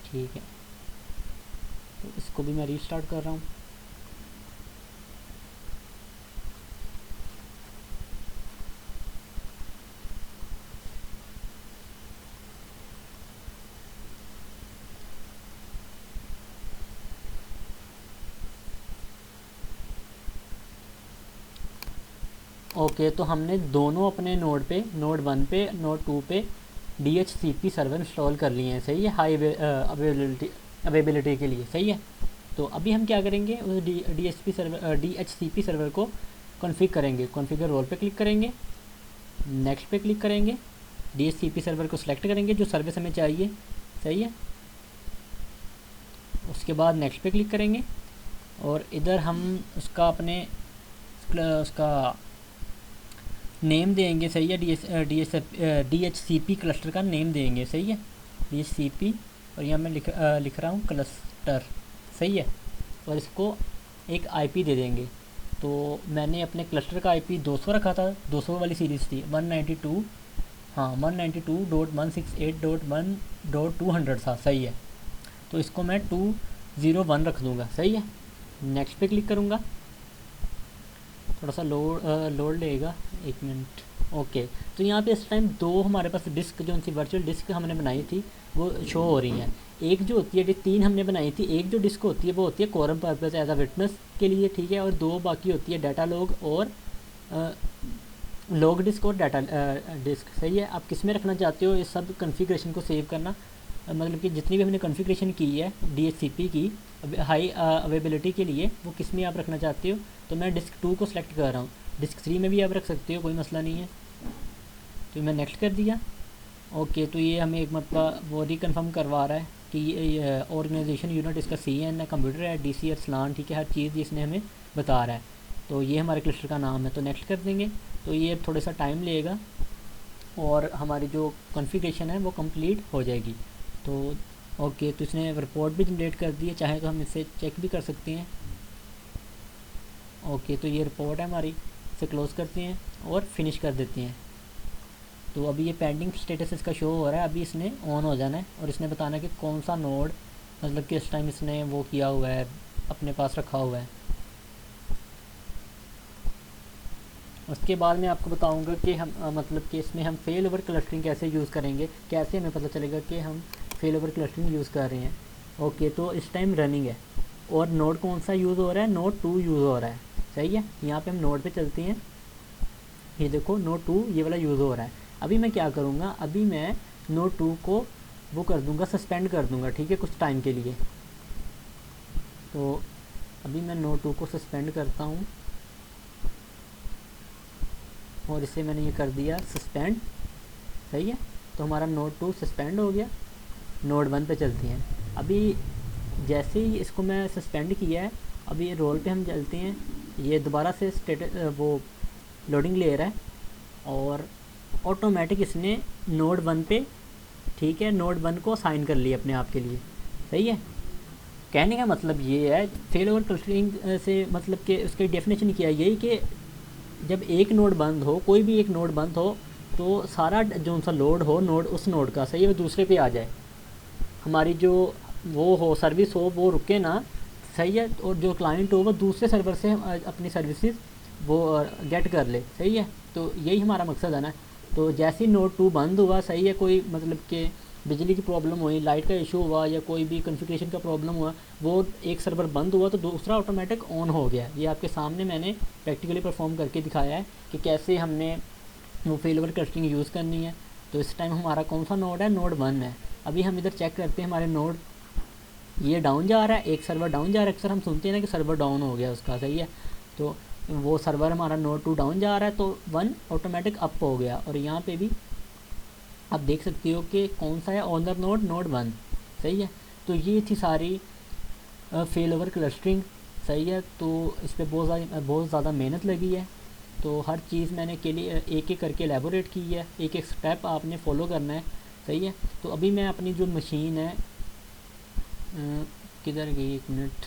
ठीक है। तो इसको भी मैं रीस्टार्ट कर रहा हूँ। ओके, तो हमने दोनों अपने नोड पे, नोड 1 पे, नोड 2 पे DHCP सर्वर इंस्टॉल कर लिए हैं, सही है, हाई अवेलेबिलिटी के लिए, सही है। तो अभी हम क्या करेंगे, उस DHCP सर्वर को कॉन्फ़िगर करेंगे। कॉन्फ़िगर रोल पे क्लिक करेंगे, नेक्स्ट पे क्लिक करेंगे, DHCP सर्वर को सिलेक्ट करेंगे जो सर्विस हमें चाहिए, सही है। उसके बाद नेक्स्ट पे क्लिक करेंगे और इधर हम उसका अपने उसका नेम देंगे, सही है। DHCP क्लस्टर का नेम देंगे, सही है, DHCP, और यहाँ मैं लिख रहा हूँ क्लस्टर, सही है। और इसको एक IP दे देंगे। तो मैंने अपने क्लस्टर का IP 200 रखा था, 200 वाली सीरीज़ थी, 192, हाँ 192.168.1.200 था, सही है। तो इसको मैं 201 रख दूँगा, सही है। नेक्स्ट पे क्लिक करूँगा, थोड़ा सा लोड लेगा, 1 मिनट। ओके, तो यहाँ पे इस टाइम दो हमारे पास डिस्क, जो सी वर्चुअल डिस्क हमने बनाई थी वो शो हो रही हैं। एक जो होती है, 3 हमने बनाई थी, एक जो डिस्क होती है वो होती है quorum purpose as a witness के लिए, ठीक है, और 2 बाकी होती है डाटा लॉग और लॉग डिस्क और डाटा डिस्क, सही है। आप किस में रखना चाहते हो, इस सब कॉन्फ़िगरेशन को सेव करना, मतलब कि जितनी भी हमने कॉन्फ़िगरेशन की है DHCP की हाई अवेलेबिलिटी के लिए, वो किस में आप रखना चाहते हो। तो मैं डिस्क 2 को सिलेक्ट कर रहा हूँ, डिस्क 3 में भी आप रख सकते हो, कोई मसला नहीं है। तो मैं नेक्स्ट कर दिया। ओके, तो ये हमें एक मतलब वो रिकन्फर्म करवा रहा है कि ये ऑर्गेनाइजेशन यूनिट इसका CN है, कंप्यूटर है, DC अरसलान, ठीक है, हर चीज़ इसने हमें बता रहा है। तो ये हमारे क्लस्टर का नाम है, तो नेक्स्ट कर देंगे। तो ये थोड़ा सा टाइम लेगा और हमारी जो कॉन्फ़िगरेशन है वो कंप्लीट हो जाएगी। तो ओके, तो इसने रिपोर्ट भी जनरेट कर दी है, चाहे तो हम इसे चेक भी कर सकते हैं। ओके, तो ये रिपोर्ट है हमारी, इसे क्लोज़ करते हैं और फिनिश कर देते हैं। तो अभी ये पेंडिंग स्टेटस इसका शो हो रहा है, अभी इसने ऑन हो जाना है और इसने बताना है कि कौन सा नोड, मतलब कि इस टाइम इसने वो किया हुआ है, अपने पास रखा हुआ है। उसके बाद मैं आपको बताऊंगा कि हम मतलब कि इसमें हम फेल ओवर क्लस्टरिंग कैसे यूज़ करेंगे, कैसे हमें पता चलेगा कि हम फेल ओवर क्लस्टरिंग यूज़ कर रहे हैं। ओके, तो इस टाइम रनिंग है और नोड कौन सा यूज़ हो रहा है, नोड 2 यूज़ हो रहा है, सही है। यहाँ पे हम नोड पे चलते हैं, ये देखो नोड 2 ये वाला यूज़ हो रहा है। अभी मैं क्या करूँगा, अभी मैं नोड 2 को वो कर दूँगा, सस्पेंड कर दूँगा, ठीक है, कुछ टाइम के लिए। तो अभी मैं नोड 2 को सस्पेंड करता हूँ और इसे मैंने ये कर दिया सस्पेंड, सही है। तो हमारा नोड 2 सस्पेंड हो गया। नोड 1 पे चलते हैं। अभी जैसे ही इसको मैं सस्पेंड किया है, अभी रोल पे हम चलते हैं, ये दोबारा से वो लोडिंग ले रहा है और ऑटोमेटिक इसने नोड 1 पे, ठीक है, नोड 1 को साइन कर लिया अपने आप के लिए, सही है। कहने का मतलब ये है फेल ओवर क्लस्टरिंग से, मतलब कि उसकी डेफिनेशन किया यही कि जब एक नोड बंद हो, कोई भी एक नोड बंद हो, तो सारा जो सा लोड हो नोड, उस नोड का, सही है, वो दूसरे पे आ जाए, हमारी जो वो हो सर्विस हो वो रुके ना, सही है, और जो क्लाइंट हो वो दूसरे सर्वर से अपनी सर्विसेज वो गेट कर ले, सही है। तो यही हमारा मकसद है ना। तो जैसे ही नोड 2 बंद हुआ, सही है, कोई मतलब कि बिजली की प्रॉब्लम हुई, लाइट का इशू हुआ या कोई भी कॉन्फ़िगरेशन का प्रॉब्लम हुआ, वो एक सर्वर बंद हुआ तो दूसरा ऑटोमेटिक ऑन हो गया। ये आपके सामने मैंने प्रैक्टिकली परफॉर्म करके दिखाया है कि कैसे हमने वो फेल ओवर क्लस्टरिंग यूज़ करनी है। तो इस टाइम हमारा कौन सा नोड है, नोड 1 है। अभी हम इधर चेक करते हैं, हमारे नोड ये डाउन जा रहा है, एक सर्वर डाउन जा रहा है, अक्सर हम सुनते हैं ना कि सर्वर डाउन हो गया उसका, सही है। तो वो सर्वर हमारा नोड 2 डाउन जा रहा है, तो 1 ऑटोमेटिक अप हो गया। और यहाँ पे भी आप देख सकते हो कि कौन सा है ऑनर नोड, नोड 1, सही है। तो ये थी सारी फेल ओवर क्लस्टरिंग, सही है। तो इस पर बहुत ज़्यादा मेहनत लगी है। तो हर चीज़ मैंने के लिए एक एक करके एलेबोरेट की है, एक एक स्टेप आपने फॉलो करना है, सही है। तो अभी मैं अपनी जो मशीन है, किधर गई, 1 मिनट,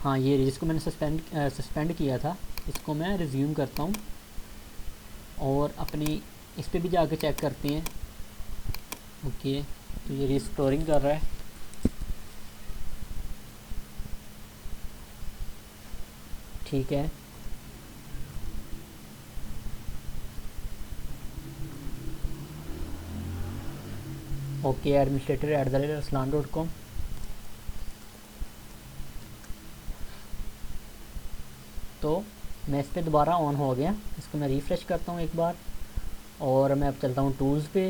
हाँ ये जिसको मैंने सस्पेंड किया था इसको मैं रिज्यूम करता हूँ और अपनी इस पे भी जाके चेक करते हैं। ओके तो ये रिस्टोरिंग कर रहा है। ठीक है ओके administrator@arslan.com। तो मैं इस पर दोबारा ऑन हो गया। इसको मैं रिफ़्रेश करता हूँ एक बार और मैं अब चलता हूँ टूल्स पे।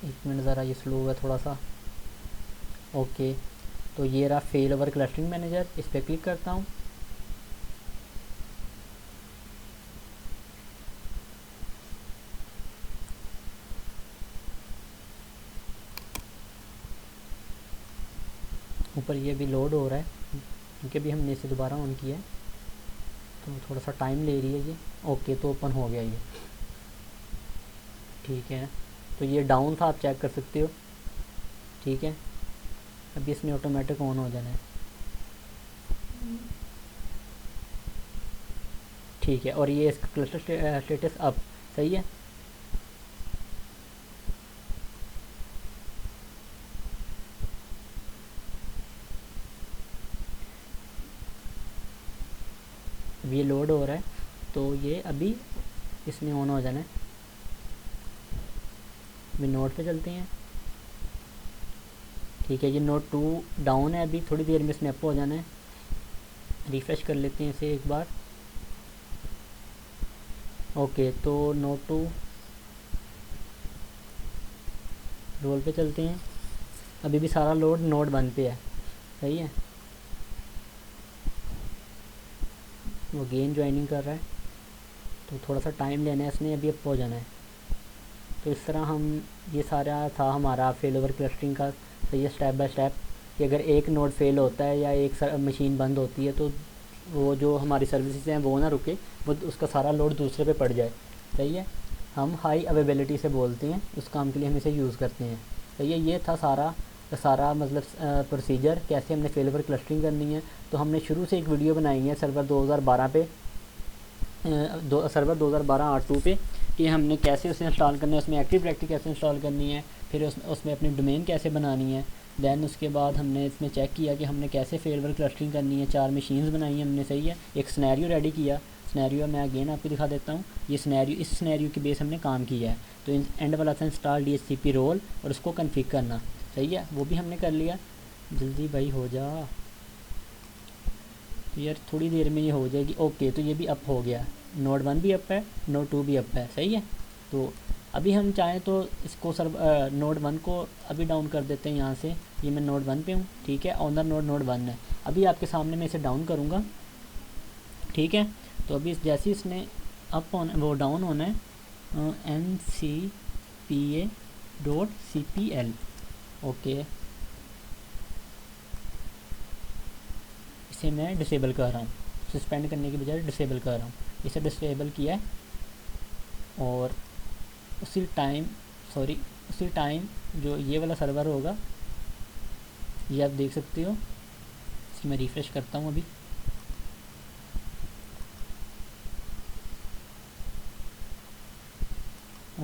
एक मिनट ज़रा ये स्लो है थोड़ा सा। ओके तो ये रहा फेल ओवर क्लस्टरिंग मैनेजर, इस पर क्लिक करता हूँ। ऊपर ये भी लोड हो रहा है क्योंकि अभी हमने इसे दोबारा ऑन किया है तो थोड़ा सा टाइम ले रही है ये। ओके तो ओपन हो गया ये। ठीक है तो ये डाउन था, आप चेक कर सकते हो। ठीक है अभी इसने ऑटोमेटिक ऑन हो जाना है। ठीक है और ये इसका क्लस्टर स्टेटस अप सही है। अब ये लोड हो रहा है तो ये अभी इसने ऑन हो जाना है। अभी नोड पे चलते हैं। ठीक है ये नोड 2 डाउन है, अभी थोड़ी देर में इसने अप हो जाना है। रिफ़्रेश कर लेते हैं इसे एक बार। ओके तो नोड 2 रोल पे चलते हैं। अभी भी सारा लोड नोड 1 पे है सही है। वो गेन ज्वाइनिंग कर रहा है तो थोड़ा सा टाइम लेना है इसने, अभी अप हो जाना है। तो इस तरह हम ये सारा था हमारा फेल ओवर क्लस्टरिंग का सही है स्टेप बाय स्टेप कि अगर एक नोड फेल होता है या एक मशीन बंद होती है तो वो जो हमारी सर्विसेज हैं वो ना रुके, वो उसका सारा लोड दूसरे पे पड़ जाए सही है। हम हाई अवेलेबिलिटी से बोलते हैं, उस काम के लिए हम इसे यूज़ करते हैं सही है। ये था सारा मतलब प्रोसीजर कैसे हमने फेल ओवर क्लस्टरिंग करनी है। तो हमने शुरू से एक वीडियो बनाई है सर्वर 2012 पे सर्वर 2012 R2 पे कि हमने कैसे उसे इंस्टॉल करना है, उसमें एक्टिव डायरेक्टरी कैसे इंस्टॉल करनी है, फिर उसमें अपनी डोमेन कैसे बनानी है। दैन उसके बाद हमने इसमें चेक किया कि हमने कैसे फेल ओवर क्लस्टरिंग करनी है। 4 मशीन्स बनाई हैं हमने सही है। एक सिनेरियो रेडी किया। सिनेरियो मैं अगेन आपको दिखा देता हूँ। ये सिनेरियो, इस सिनेरियो के बेस हमने काम किया है। तो एंड वाला था इंस्टॉल DHCP रोल और उसको कन्फिग करना सही है, वो भी हमने कर लिया। जल्दी भाई हो जा तो यार, थोड़ी देर में ये हो जाएगी। ओके तो ये भी अप हो गया, नोड 1 भी अप है, नोड 2 भी अप है सही है। तो अभी हम चाहें तो इसको नोड 1 को अभी डाउन कर देते हैं यहाँ से। ये मैं नोड 1 पे हूँ ठीक है, ऑनर नोड 1 है। अभी आपके सामने मैं इसे डाउन करूँगा ठीक है। तो अभी जैसे इसने अप होना वो डाउन होना है ncpa.cpl। ओके इसे मैं डिसेबल कर रहा हूँ, सस्पेंड करने की बजाय डिसेबल कर रहा हूँ। इसे डिसेबल किया है और उसी टाइम जो ये वाला सर्वर होगा ये आप देख सकते हो। इसे मैं रिफ़्रेश करता हूँ अभी।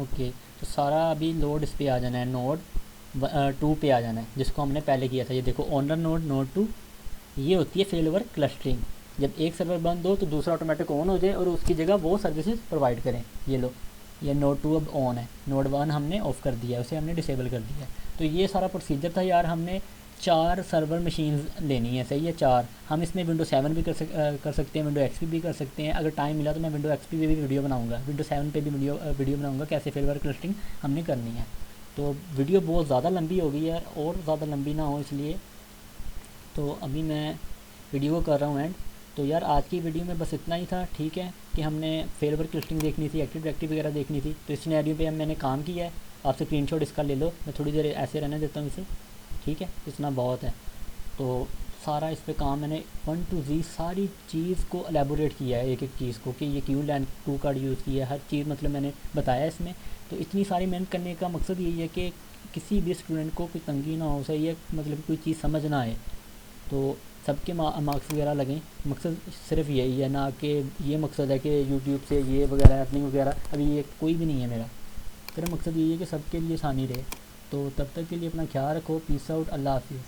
ओके तो सारा अभी लोड इस पे आ जाना है, नोड 2 पे आ जाना है जिसको हमने पहले किया था। ये देखो ओनर नोड 2, ये होती है फेल ओवर क्लस्टरिंग। जब एक सर्वर बंद हो तो दूसरा ऑटोमेटिक ऑन हो जाए और उसकी जगह वो सर्विसेज प्रोवाइड करें। ये लो, ये नोड 2 अब ऑन है, नोड 1 हमने ऑफ़ कर दिया है, उसे हमने डिसेबल कर दिया है। तो ये सारा प्रोसीजर था यार। हमने 4 सर्वर मशीन्स लेनी है सही है, 4। हम इसमें विंडो 7 भी कर सकते हैं, विंडो XP भी कर सकते हैं। अगर टाइम मिला तो मैं विंडो XP पे भी वीडियो बनाऊँगा, विंडो 7 पे भी वीडियो बनाऊँगा कैसे फेल ओवर क्लस्टरिंग हमने करनी है। तो वीडियो बहुत ज़्यादा लंबी हो गई यार, और ज़्यादा लंबी ना हो इसलिए तो अभी मैं वीडियो को कर रहा हूँ एंड। तो यार आज की वीडियो में बस इतना ही था ठीक है, कि हमने फेल ओवर क्लस्टरिंग देखनी थी, एक्टिव डायरेक्टरी वगैरह देखनी थी। तो इस सिनेरियो पे मैंने काम किया है। आप स्क्रीनशॉट इसका ले लो, मैं थोड़ी देर ऐसे रहने देता हूँ इसे ठीक है, इतना बहुत है। तो सारा इस पे काम मैंने 1 to Z सारी चीज़ को एलेबोरेट किया है, एक एक चीज़ को कि ये क्यों लैंड 2 कार्ड यूज़ किया है, हर चीज़ मतलब मैंने बताया इसमें। तो इतनी सारी मेहनत करने का मकसद यही है कि किसी भी स्टूडेंट को कोई तंगी ना हो, सही है, मतलब कोई चीज़ समझ ना आए, तो सबके मार्क्स वगैरह लगें। मकसद सिर्फ यही है, ना कि ये मकसद है कि यूट्यूब से ये वगैरह अर्निंग वगैरह, अभी ये कोई भी नहीं है मेरा। मेरा मकसद यही है कि सबके लिए आसानी रहे। तो तब तक के लिए अपना ख्याल रखो। Peace out. अल्लाह हाफिज़।